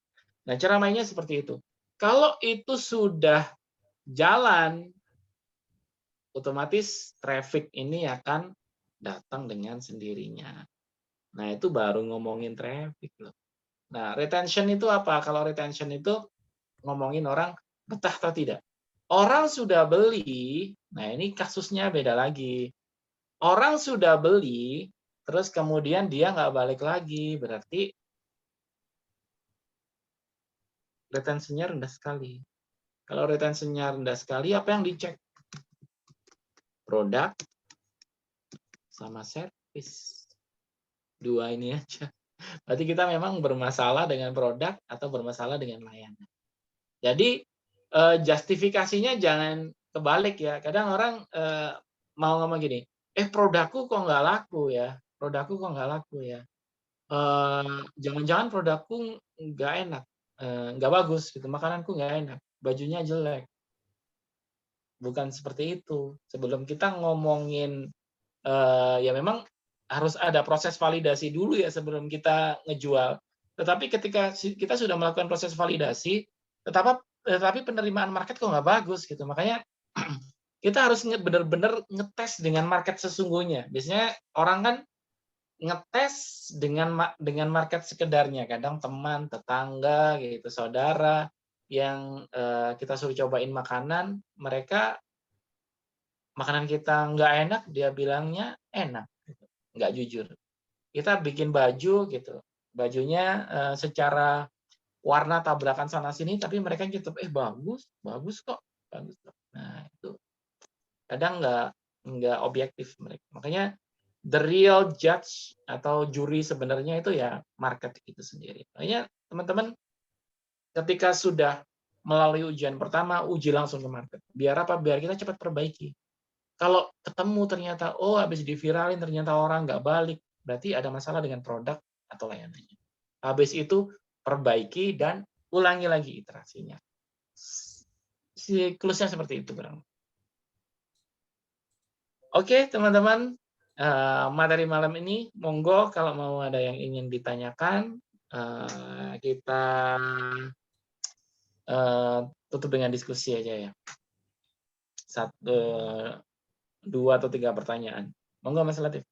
Nah, cara mainnya seperti itu. Kalau itu sudah jalan, otomatis traffic ini akan datang dengan sendirinya. Nah, itu baru ngomongin traffic loh. Nah, retention itu apa? Kalau retention itu ngomongin orang betah atau tidak. Orang sudah beli, nah ini kasusnya beda lagi. Orang sudah beli, terus kemudian dia nggak balik lagi, berarti retensinya rendah sekali. Kalau retensinya rendah sekali, apa yang dicek? Produk sama service. 2 ini aja. Berarti kita memang bermasalah dengan produk atau bermasalah dengan layanan. Jadi justifikasinya jangan kebalik ya. Kadang orang mau ngomong gini, produkku kok nggak laku ya, produkku kok nggak laku ya. Jangan-jangan produkku nggak enak, nggak bagus gitu, makananku nggak enak, bajunya jelek. Bukan seperti itu. Sebelum kita ngomongin, ya memang harus ada proses validasi dulu ya sebelum kita ngejual. Tetapi ketika kita sudah melakukan proses validasi, tetapi penerimaan market kok nggak bagus gitu. Makanya kita harus benar-benar ngetes dengan market sesungguhnya. Biasanya orang kan ngetes dengan market sekedarnya, kadang teman, tetangga gitu, saudara yang kita suruh cobain makanan, makanan kita nggak enak, dia bilangnya enak, gitu. Nggak jujur. Kita bikin baju gitu, bajunya secara warna tabrakan sana sini, tapi mereka tetap bagus, bagus kok, bagus kok. Nah itu kadang nggak objektif mereka. Makanya the real judge atau juri sebenarnya itu ya market itu sendiri. Makanya teman-teman ketika sudah melalui ujian pertama, uji langsung ke market. Biar apa? Biar kita cepat perbaiki. Kalau ketemu ternyata, habis diviralin ternyata orang nggak balik, berarti ada masalah dengan produk atau layanannya. Habis itu perbaiki dan ulangi lagi iterasinya. Siklusnya seperti itu, kurang. Oke, teman-teman, materi malam ini, monggo kalau mau ada yang ingin ditanyakan, kita tutup dengan diskusi aja ya. 2 atau 3 pertanyaan. Monggo Mas Latif.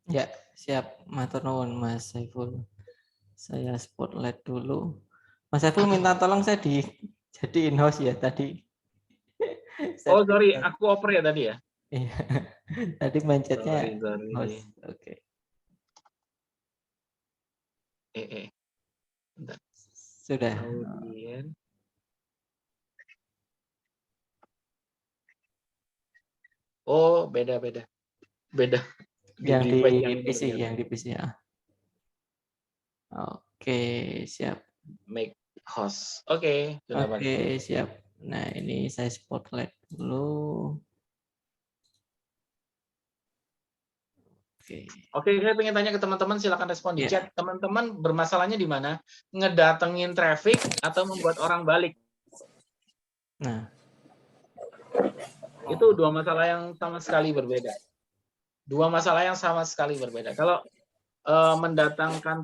Ya, siap. Matur nuwun Mas Saiful. Saya spotlight dulu. Mas Saiful minta tolong saya dijadiin host ya tadi. Oh sorry, aku oper ya tadi ya? Iya. Tadi mencetnya Sorry. host. Oke. Bentar. Sudah. Kemudian. Oh, beda. Yang di Device yang ini PC, ternyata. yang di PC ya. Oke, siap. Make host. Oke, sudah balik. Oke, siap. Nah, ini saya spotlight dulu. Oke, saya pengen tanya ke teman-teman, silakan respon di chat. Teman-teman bermasalahnya di mana? Ngedatengin traffic atau membuat orang balik? Nah, itu dua masalah yang sama sekali berbeda. Kalau mendatangkan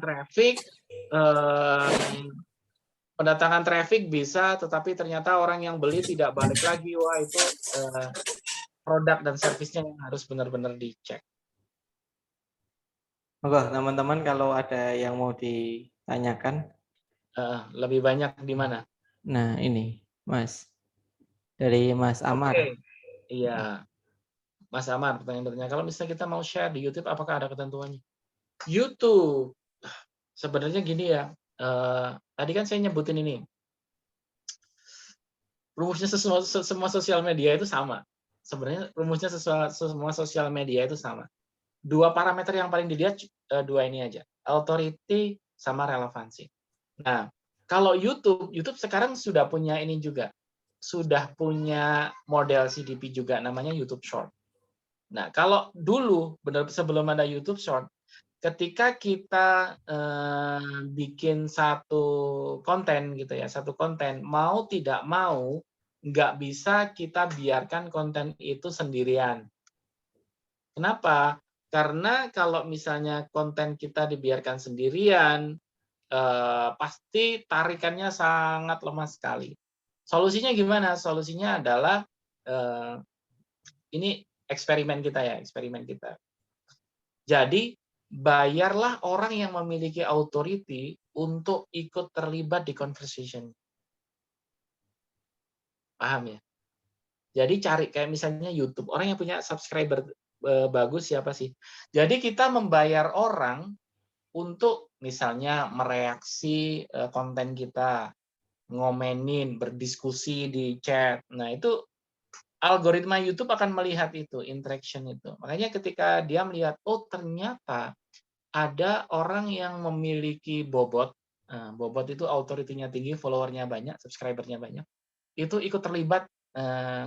traffic bisa, tetapi ternyata orang yang beli tidak balik lagi, wah itu produk dan servisnya yang harus benar-benar dicek. monggo teman-teman kalau ada yang mau ditanyakan. Lebih banyak di mana? Nah, ini Mas. Dari Mas Amar. Oke. Iya. Mas Amar, pertanyaan-pertanyaan. Kalau misalnya kita mau share di YouTube, apakah ada ketentuannya? YouTube. Sebenarnya gini ya. Tadi kan saya nyebutin ini. Rumusnya semua sosial media itu sama. Sebenarnya rumusnya semua sosial media itu sama. 2 parameter yang paling dilihat 2 ini aja. Authority sama relevansi. Nah, kalau YouTube sekarang sudah punya ini juga. Sudah punya model CDP juga namanya YouTube Short. Nah, kalau dulu sebelum ada YouTube Short, ketika kita bikin satu konten gitu ya, mau tidak mau nggak bisa kita biarkan konten itu sendirian. Kenapa? Karena kalau misalnya konten kita dibiarkan sendirian, pasti tarikannya sangat lemah sekali. Solusinya gimana? Solusinya adalah ini eksperimen kita. Jadi bayarlah orang yang memiliki authority untuk ikut terlibat di conversation. Paham ya? Jadi cari kayak misalnya YouTube, orang yang punya subscriber bagus siapa sih? Jadi kita membayar orang untuk misalnya mereaksi konten kita, ngomenin, berdiskusi di chat. Nah, itu algoritma YouTube akan melihat itu, interaction itu. Makanya ketika dia melihat, oh ternyata ada orang yang memiliki bobot itu authority-nya tinggi, follower-nya banyak, subscriber-nya banyak. itu ikut terlibat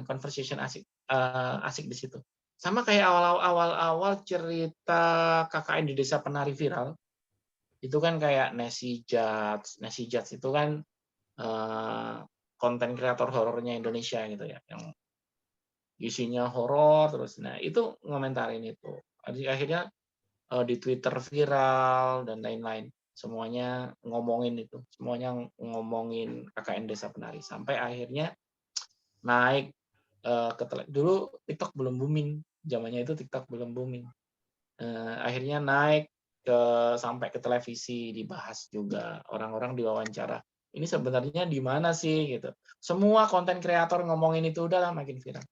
conversation asik di situ. Sama kayak awal-awal cerita KKN di Desa Penari viral, itu kan kayak Nancy Judge itu kan konten kreator horornya Indonesia gitu ya, yang isinya horor terus. Nah, itu ngomentarin itu. Akhirnya di Twitter viral dan lain-lain. Semuanya ngomongin itu, semuanya ngomongin KKN Desa Penari sampai akhirnya naik dulu TikTok belum booming, zamannya itu TikTok belum booming. Akhirnya naik sampai ke televisi, dibahas juga, orang-orang diwawancara. Ini sebenarnya di mana sih gitu. Semua konten kreator ngomongin itu udahlah makin viral.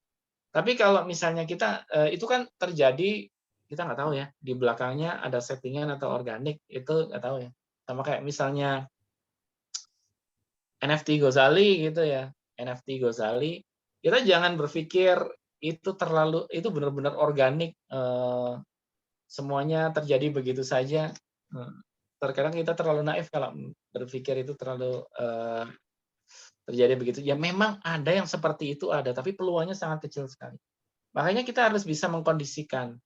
Tapi kalau misalnya kita itu kan terjadi, kita nggak tahu ya di belakangnya ada settingan atau organik, itu nggak tahu ya. Sama kayak misalnya NFT Gozali gitu ya, NFT Gozali, kita jangan berpikir itu benar-benar organik, semuanya terjadi begitu saja. Terkadang kita terlalu naif kalau berpikir itu terlalu terjadi begitu. Ya memang ada yang seperti itu ada, tapi peluangnya sangat kecil sekali. Makanya kita harus bisa mengkondisikan.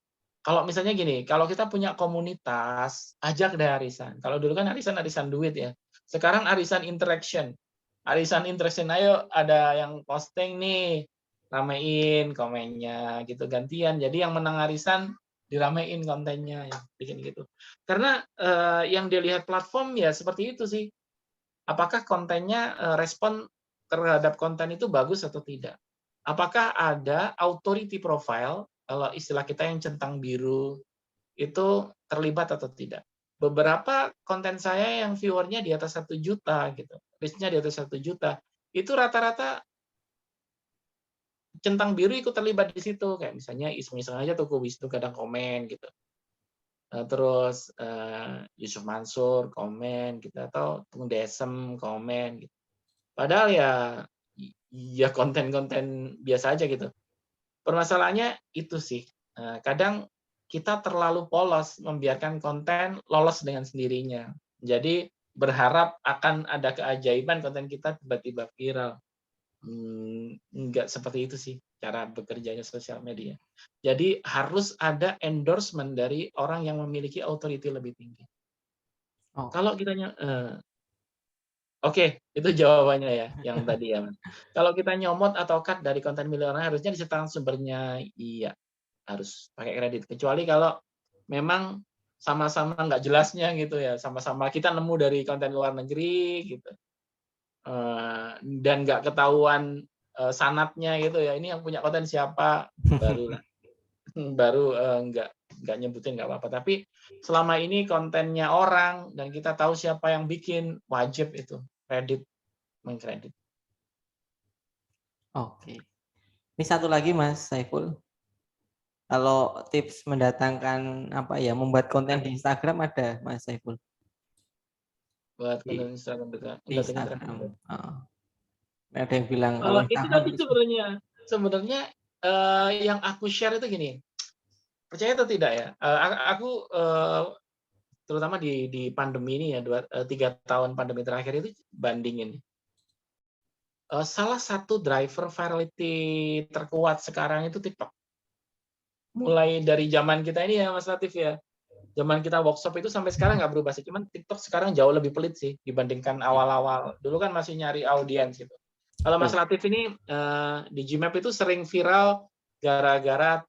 Kalau misalnya gini, kalau kita punya komunitas, ajak deh arisan. Kalau dulu kan arisan duit ya. Sekarang arisan interaction. Arisan interaction, ayo ada yang posting nih, ramein komennya gitu gantian. Jadi yang menang arisan diramein kontennya, ya, bikin gitu. Karena yang dilihat platform ya seperti itu sih. Apakah kontennya respon terhadap konten itu bagus atau tidak? Apakah ada authority profile, kalau istilah kita yang centang biru, itu terlibat atau tidak? Beberapa konten saya yang viewernya di atas 1 juta, gitu, reach-nya di atas 1 juta, itu rata-rata centang biru ikut terlibat di situ. Kayak misalnya iseng-iseng aja Teuku Wisnu kadang komen, gitu. Terus Yusuf Mansur komen, gitu, atau Tung Desem komen, gitu. Padahal ya konten-konten biasa aja gitu. Permasalahannya itu sih, kadang kita terlalu polos membiarkan konten lolos dengan sendirinya. Jadi berharap akan ada keajaiban konten kita tiba-tiba viral. Enggak seperti itu sih cara bekerjanya sosial media. Jadi harus ada endorsement dari orang yang memiliki authority lebih tinggi. Oh, Kalau kitanya oke, itu jawabannya ya, yang tadi ya, Mas. Kalau kita nyomot atau cut dari konten milik orang harusnya disertakan sumbernya, iya, harus pakai kredit. Kecuali kalau memang sama-sama nggak jelasnya gitu ya, sama-sama kita nemu dari konten luar negeri gitu, dan nggak ketahuan sanadnya gitu ya, ini yang punya konten siapa, barulah baru nggak nyebutin nggak apa-apa. Tapi selama ini kontennya orang dan kita tahu siapa yang bikin, wajib itu mengkredit. oke. Ini satu lagi Mas Saiful. Kalau tips mendatangkan apa ya, membuat konten di Instagram ada Mas Saiful? Buat Di, konten Instagram juga, di mendatangin traffic. Instagram. Oh. Ada yang bilang kalau Itu Instagram tadi sebenarnya yang aku share itu gini, percaya atau tidak ya, aku terutama di pandemi ini ya, 3 tahun pandemi terakhir itu bandingin. Salah satu driver virality terkuat sekarang itu TikTok. Mulai dari zaman kita ini ya Mas Latif ya, zaman kita workshop itu sampai sekarang nggak berubah sih, cuman TikTok sekarang jauh lebih pelit sih dibandingkan awal-awal. Dulu kan masih nyari audiens gitu. Kalau Mas Latif ini di Gmap itu sering viral gara-gara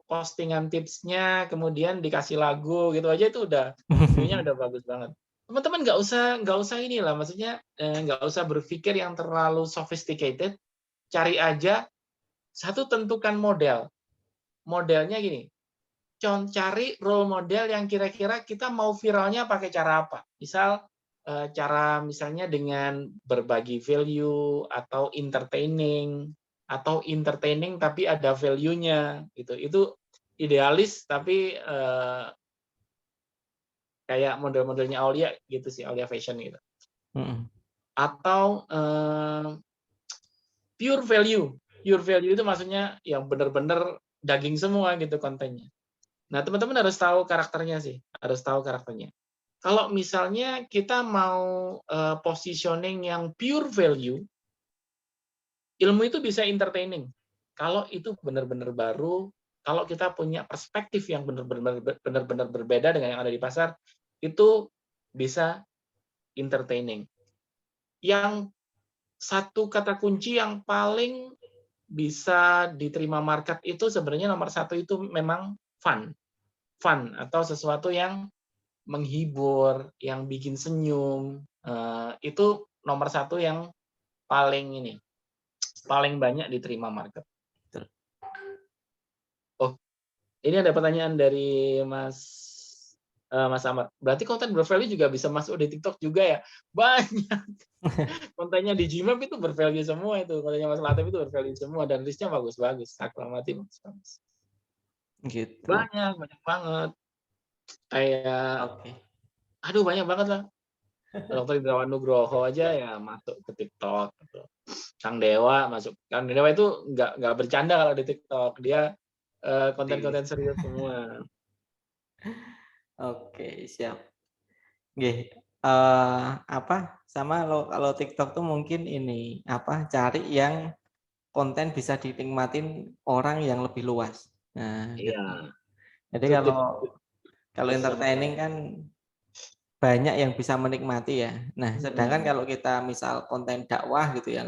postingan tipsnya, kemudian dikasih lagu gitu aja itu udah view-nya udah bagus banget. Teman-teman nggak usah inilah, maksudnya nggak usah berpikir yang terlalu sophisticated, cari aja satu, tentukan modelnya gini, cari role model yang kira-kira kita mau viralnya pakai cara apa. Misal cara misalnya dengan berbagi value atau entertaining tapi ada value-nya gitu. Itu idealis tapi kayak model-modelnya Aulia gitu sih, Aulia Fashion gitu. Atau pure value. Pure value itu maksudnya yang benar-benar daging semua gitu kontennya. Nah, teman-teman harus tahu karakternya sih, harus tahu karakternya. Kalau misalnya kita mau positioning yang pure value, ilmu itu bisa entertaining. Kalau itu benar-benar baru, kalau kita punya perspektif yang benar-benar berbeda dengan yang ada di pasar, itu bisa entertaining. Yang satu kata kunci yang paling bisa diterima market itu sebenarnya nomor satu itu memang fun. Fun atau sesuatu yang menghibur, yang bikin senyum, itu nomor satu yang paling ini, paling banyak diterima market. Oh, ini ada pertanyaan dari Mas Ahmad. Berarti konten bervalue juga bisa masuk di TikTok juga ya? Banyak. Kontennya di Gmap itu bervalue semua itu. Kontennya Mas Latif itu bervalue semua dan listnya bagus-bagus. Aklamati bagus-bagus. Gitu. Banyak banget. Kayak, Oke. aduh banyak banget lah. Dr. Indrawan Nugroho aja ya masuk ke TikTok. Gitu. Kang Dewa masuk. Kang Dewa itu nggak bercanda kalau di TikTok. Dia konten-konten serius semua. Oke, siap. Nggih, sama kalau TikTok tuh mungkin ini, cari yang konten bisa dinikmatin orang yang lebih luas. Nah, Iya, gitu. Jadi itu kalau tips yang entertaining kan banyak yang bisa menikmati ya. Nah, sedangkan Mhm. kalau kita misal konten dakwah gitu ya,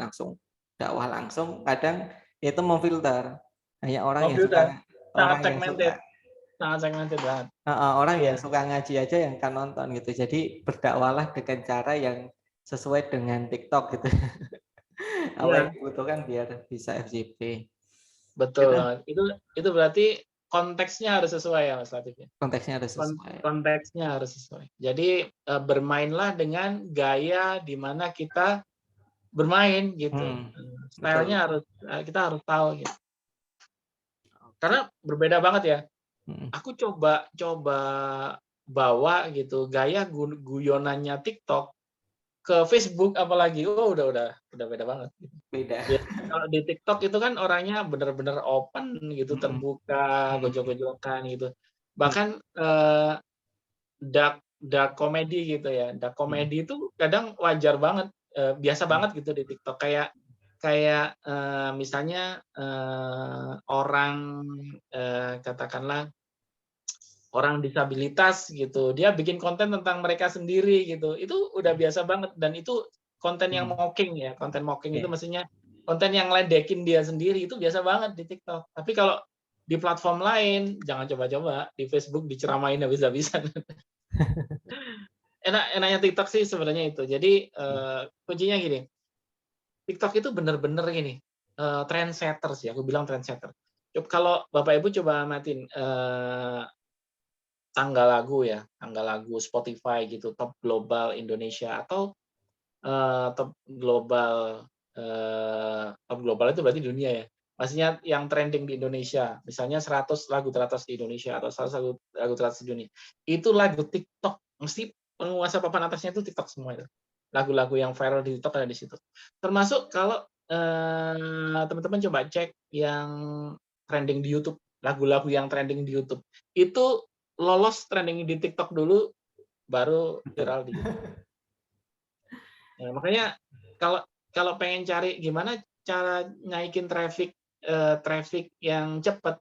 dakwah langsung, kadang itu memfilter. Hanya Oh, filter. orang yang suka Sangat segmented banget. orang yang Iya. suka ngaji aja yang akan nonton gitu. Jadi berdakwahlah dengan cara yang sesuai dengan TikTok gitu. Apa yang Iya, dibutuhkan biar bisa FYP. betul Gitu, banget. Itu berarti konteksnya harus sesuai ya Mas Latif ya? konteksnya harus sesuai. Konteksnya harus sesuai. Jadi bermainlah dengan gaya di mana kita bermain gitu. Betul. Stylenya kita harus tahu gitu. Karena berbeda banget ya. Mhm. Aku coba coba bawa gitu gaya guyonannya TikTok ke Facebook apalagi. Oh, udah beda banget. Beda. Biasanya kalau di TikTok itu kan orangnya benar-benar open gitu, Mhm. terbuka, Mhm. gojok-gojokan gitu. Mhm. Bahkan dark dark comedy gitu ya. Dark Mhm. comedy itu kadang wajar banget, biasa Mhm. banget gitu di TikTok. Kayak kayak misalnya orang katakanlah orang disabilitas gitu, dia bikin konten tentang mereka sendiri gitu. Itu udah biasa banget dan itu konten yang Mhm. mocking ya. Konten mocking itu Iya. maksudnya konten yang ngeledekin dia sendiri itu biasa banget di TikTok. Tapi kalau di platform lain jangan coba-coba, di Facebook diceramain habis-habisan. Enaknya TikTok sih sebenarnya itu. Jadi kuncinya gini, TikTok itu bener-bener gini, trendsetter sih, aku bilang trendsetter. Kalau Bapak Ibu coba amatin tanggal lagu Spotify gitu, top global Indonesia atau top global itu berarti dunia ya. Maksudnya yang trending di Indonesia, misalnya 100 lagu teratas di Indonesia atau 100 lagu teratas di dunia. Itu lagu TikTok, mesti penguasa papan atasnya itu TikTok semua itu. Lagu-lagu yang viral di TikTok ada di situ. Termasuk kalau teman-teman coba cek yang trending di YouTube, lagu-lagu yang trending di YouTube. Itu lolos trending di TikTok dulu, baru Betul. viral di YouTube. Ya, makanya kalau kalau pengen cari gimana cara naikin traffic yang cepat,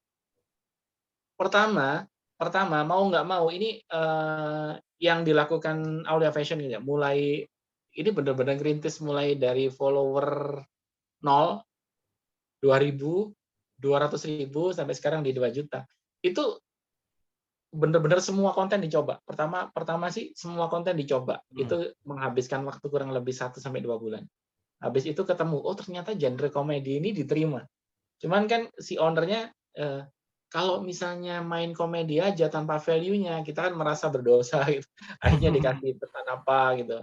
pertama pertama mau nggak mau ini yang dilakukan Aulia Fashion gitu ya, mulai ini benar-benar ngerintis mulai dari follower 0, 2.000, 200.000 sampai sekarang di 2 juta. Itu benar-benar semua konten dicoba. Pertama pertama sih semua konten dicoba. Mhm. Itu menghabiskan waktu kurang lebih 1 sampai 2 bulan. Habis itu ketemu, oh ternyata genre komedi ini diterima. Cuman kan si owner-nya kalau misalnya main komedi aja tanpa value-nya, kita kan merasa berdosa gitu. Akhirnya dikasih pesan apa gitu.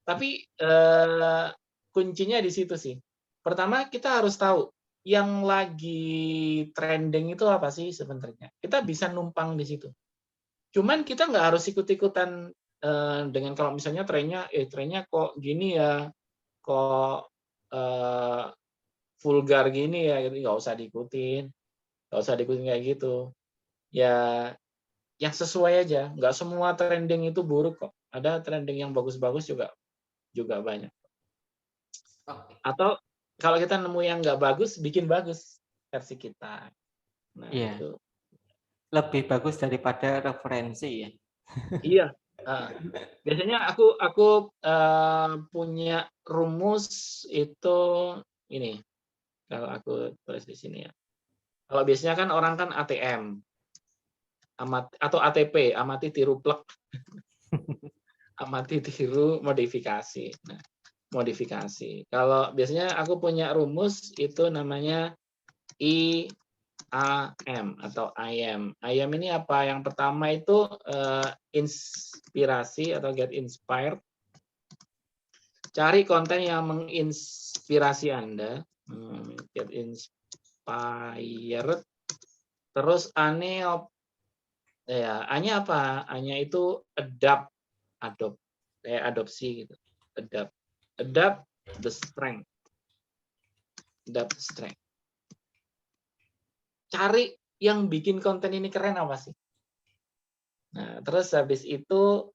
Tapi kuncinya di situ sih. Pertama kita harus tahu yang lagi trending itu apa sih sebenarnya. Kita bisa numpang di situ. Cuman kita nggak harus ikut-ikutan dengan kalau misalnya trennya kok gini ya, kok vulgar gini ya, gitu nggak usah diikutin kayak gitu. Ya, yang sesuai aja. Nggak semua trending itu buruk kok. Ada trending yang bagus-bagus juga juga banyak. Oke. Atau kalau kita nemu yang nggak bagus, bikin bagus versi kita. Nah, Iya, itu. lebih bagus daripada referensi ya. Iya. Heeh. Biasanya aku punya rumus itu ini. Kalau aku tulis di sini ya. Kalau biasanya kan orang kan ATM, atau ATP, amati tiru plek, amati tiru modifikasi. Nah, modifikasi. Kalau biasanya aku punya rumus itu namanya IAM atau IAM. IAM ini apa? Yang pertama itu inspirasi atau get inspired. Cari konten yang menginspirasi Anda. Get inspired. Terus A-nya apa? A-nya itu adopt, kayak adopsi gitu. Adapt the strength. Adapt the strength. Cari yang bikin konten ini keren apa sih? Nah, terus habis itu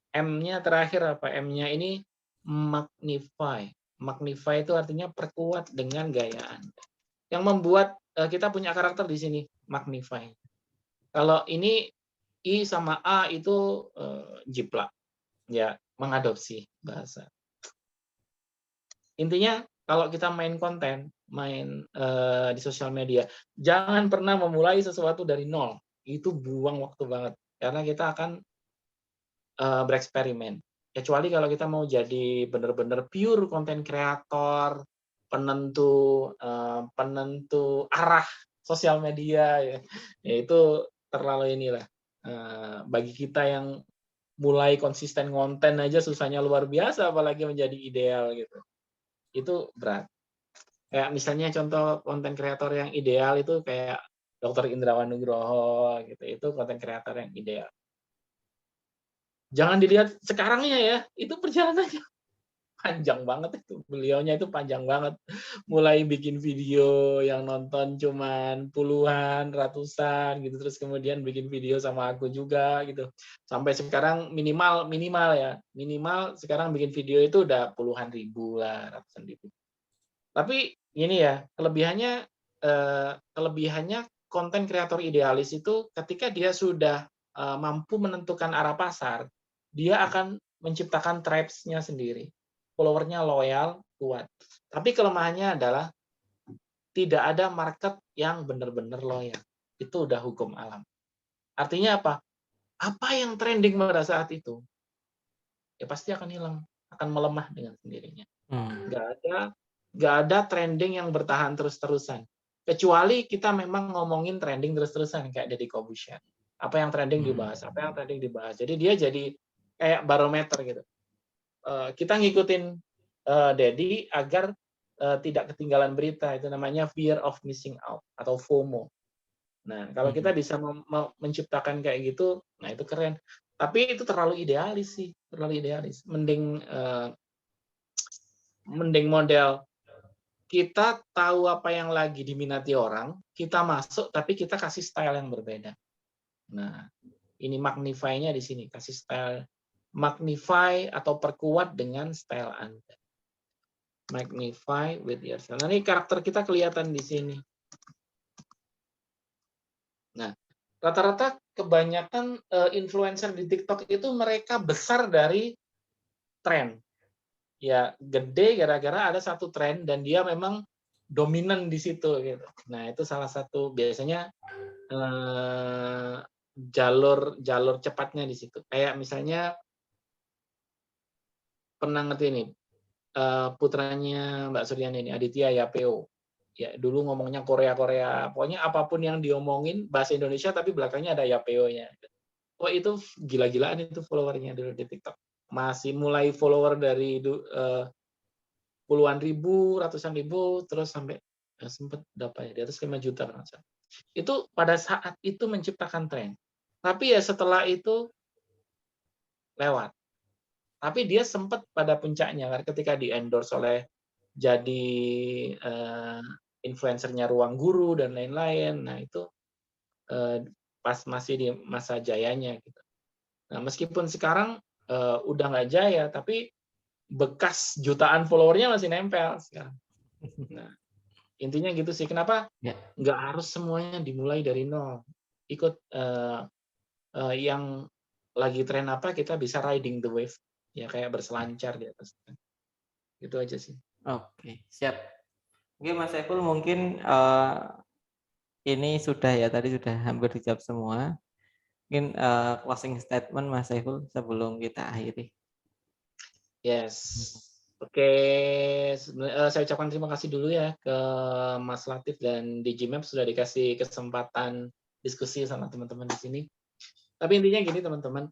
M-nya terakhir apa? M-nya ini magnify. Magnify itu artinya perkuat dengan gaya Anda. Yang membuat kita punya karakter di sini, magnify. Kalau ini I sama A itu jiplak, ya mengadopsi bahasa. Intinya kalau kita main konten, main di sosial media, jangan pernah memulai sesuatu dari nol. Itu buang waktu banget, karena kita akan bereksperimen. Kecuali kalau kita mau jadi benar-benar pure konten kreator, penentu arah sosial media, ya itu terlalu inilah. Bagi kita yang mulai konsisten konten aja susahnya luar biasa, apalagi menjadi ideal gitu. Itu berat. Kayak misalnya contoh konten kreator yang ideal itu kayak Dr. Indrawan Nugroho gitu. Itu konten kreator yang ideal. Jangan dilihat sekarangnya ya, itu perjalanannya panjang banget itu. Beliaunya itu panjang banget. Mulai bikin video yang nonton cuman puluhan, ratusan gitu, terus kemudian bikin video sama aku juga gitu. Sampai sekarang minimal ya, minimal sekarang bikin video itu udah puluhan ribu lah, ratusan ribu. Tapi ini ya, kelebihannya konten kreator idealis itu ketika dia sudah mampu menentukan arah pasar, dia akan menciptakan tribes-nya sendiri. Follower-nya loyal, kuat. Tapi kelemahannya adalah tidak ada market yang benar-benar loyal. Itu udah hukum alam. Artinya apa? Apa yang trending pada saat itu, ya pasti akan hilang, akan melemah dengan sendirinya. Nggak ada trending yang bertahan terus-terusan. Kecuali kita memang ngomongin trending terus-terusan, kayak Deddy Corbuzier. Apa yang trending dibahas, apa yang trending dibahas. Jadi dia jadi kayak barometer gitu. Kita ngikutin Deddy agar tidak ketinggalan berita. Itu namanya fear of missing out atau FOMO. Nah, kalau kita bisa menciptakan kayak gitu, nah itu keren. Tapi itu terlalu idealis sih, terlalu idealis. Mending model kita tahu apa yang lagi diminati orang, kita masuk tapi kita kasih style yang berbeda. Nah, ini magnify-nya di sini, kasih style, magnify atau perkuat dengan style Anda. Magnify with yourself. Nah, ini karakter kita kelihatan di sini. Nah, rata-rata kebanyakan influencer di TikTok itu mereka besar dari tren. Ya, gede gara-gara ada satu tren dan dia memang dominan di situ gitu. Nah, itu salah satu biasanya jalur cepatnya di situ. Kayak misalnya pernah ngerti nih putranya Mbak Suryani ini, Aditya Yapeo. Ya, dulu ngomongnya Korea. Pokoknya apapun yang diomongin bahasa Indonesia tapi belakangnya ada Yapeo-nya. Oh, itu gila-gilaan itu followernya dulu di TikTok. Masih mulai follower dari puluhan ribu, ratusan ribu, terus sampai sempat dapat di atas 5 juta. Itu pada saat itu menciptakan tren. Tapi ya setelah itu lewat. Tapi dia sempat pada puncaknya ketika di-endorse oleh jadi influencernya Ruang Guru dan lain-lain. Nah, itu pas masih di masa jayanya gitu. Nah, meskipun sekarang udah nggak jaya, tapi bekas jutaan followernya masih nempel sekarang. Nah, intinya gitu sih. Kenapa Ya. nggak harus semuanya dimulai dari nol. Ikut yang lagi tren apa, kita bisa riding the wave. Ya kayak berselancar di atas. Itu aja sih. Oke, siap. Oke, Mas Saiful mungkin ini sudah ya, tadi sudah hampir dijawab semua. Mungkin closing statement Mas Saiful sebelum kita akhiri. Yes. Oke, saya ucapkan terima kasih dulu ya ke Mas Latif dan DigiMap sudah dikasih kesempatan diskusi sama teman-teman di sini. Tapi intinya gini teman-teman,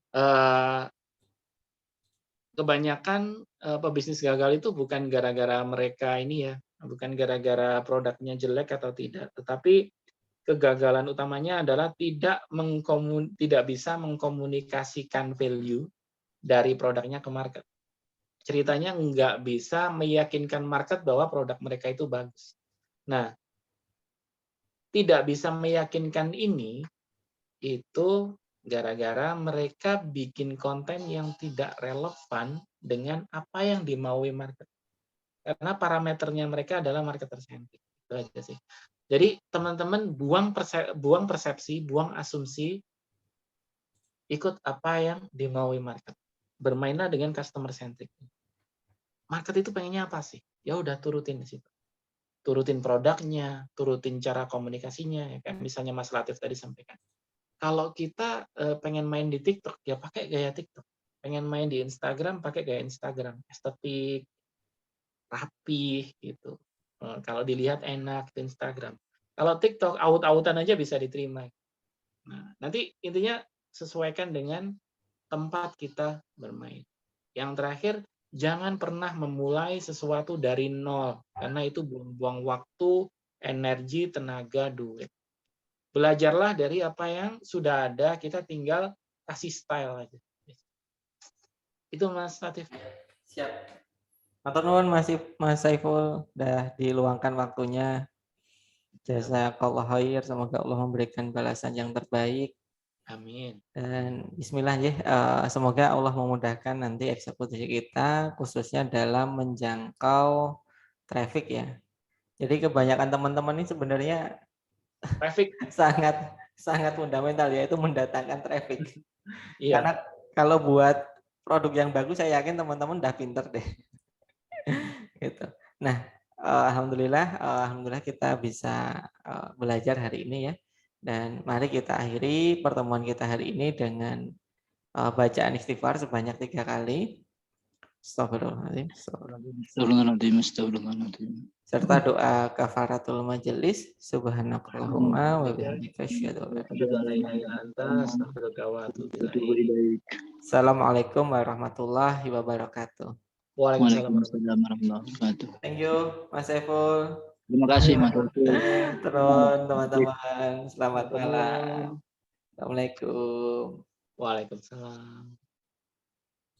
kebanyakan pebisnis gagal itu bukan gara-gara mereka ini ya, bukan gara-gara produknya jelek atau tidak, tetapi kegagalan utamanya adalah tidak bisa mengkomunikasikan value dari produknya ke market. Ceritanya nggak bisa meyakinkan market bahwa produk mereka itu bagus. Nah, tidak bisa meyakinkan ini, itu gara-gara mereka bikin konten yang tidak relevan dengan apa yang dimaui market. Karena parameternya mereka adalah marketer centric. Itu aja sih. Jadi teman-teman buang persepsi, buang asumsi, ikut apa yang dimaui market. Bermainlah dengan customer centric. Market itu pengennya apa sih? Ya udah turutin di situ. Turutin produknya, turutin cara komunikasinya, ya kan? Misalnya Mas Latif tadi sampaikan. Kalau kita pengen main di TikTok, ya pakai gaya TikTok. Pengen main di Instagram, pakai gaya Instagram. Estetik, rapih, gitu. Kalau dilihat enak di Instagram. Kalau TikTok, aut-autan aja bisa diterima. Nah, nanti intinya sesuaikan dengan tempat kita bermain. Yang terakhir, jangan pernah memulai sesuatu dari nol, karena itu buang-buang waktu, energi, tenaga, duit. Belajarlah dari apa yang sudah ada, kita tinggal kasih style aja. Itu Mas Latif. Siap. Matur nuwun Mas Saiful udah diluangkan waktunya. Jazakallah khair, semoga Allah memberikan balasan yang terbaik. Amin. Dan bismillah ya, semoga Allah memudahkan nanti eksekusi kita khususnya dalam menjangkau traffic ya. Jadi kebanyakan teman-teman ini sebenarnya Traffic. sangat sangat fundamental yaitu mendatangkan traffic. Iya. Karena kalau buat produk yang bagus saya yakin teman-teman udah pinter deh. Gitu. Nah, alhamdulillah kita bisa belajar hari ini ya. Dan mari kita akhiri pertemuan kita hari ini dengan bacaan istighfar sebanyak 3 kali. Astagfirullahaladzim. Serta doa kafaratul majelis. Subhanakallahumma wa bihamdika asyhadu an la ilaha illa anta astaghfiruka wa atubu ilaik. Assalamualaikum warahmatullahi wabarakatuh. Waalaikumsalam. Warahmatullahi wabarakatuh. Thank you, Mas Saiful. Terima kasih Mas. Terus teman-teman, selamat malam. Assalamualaikum. Waalaikumsalam.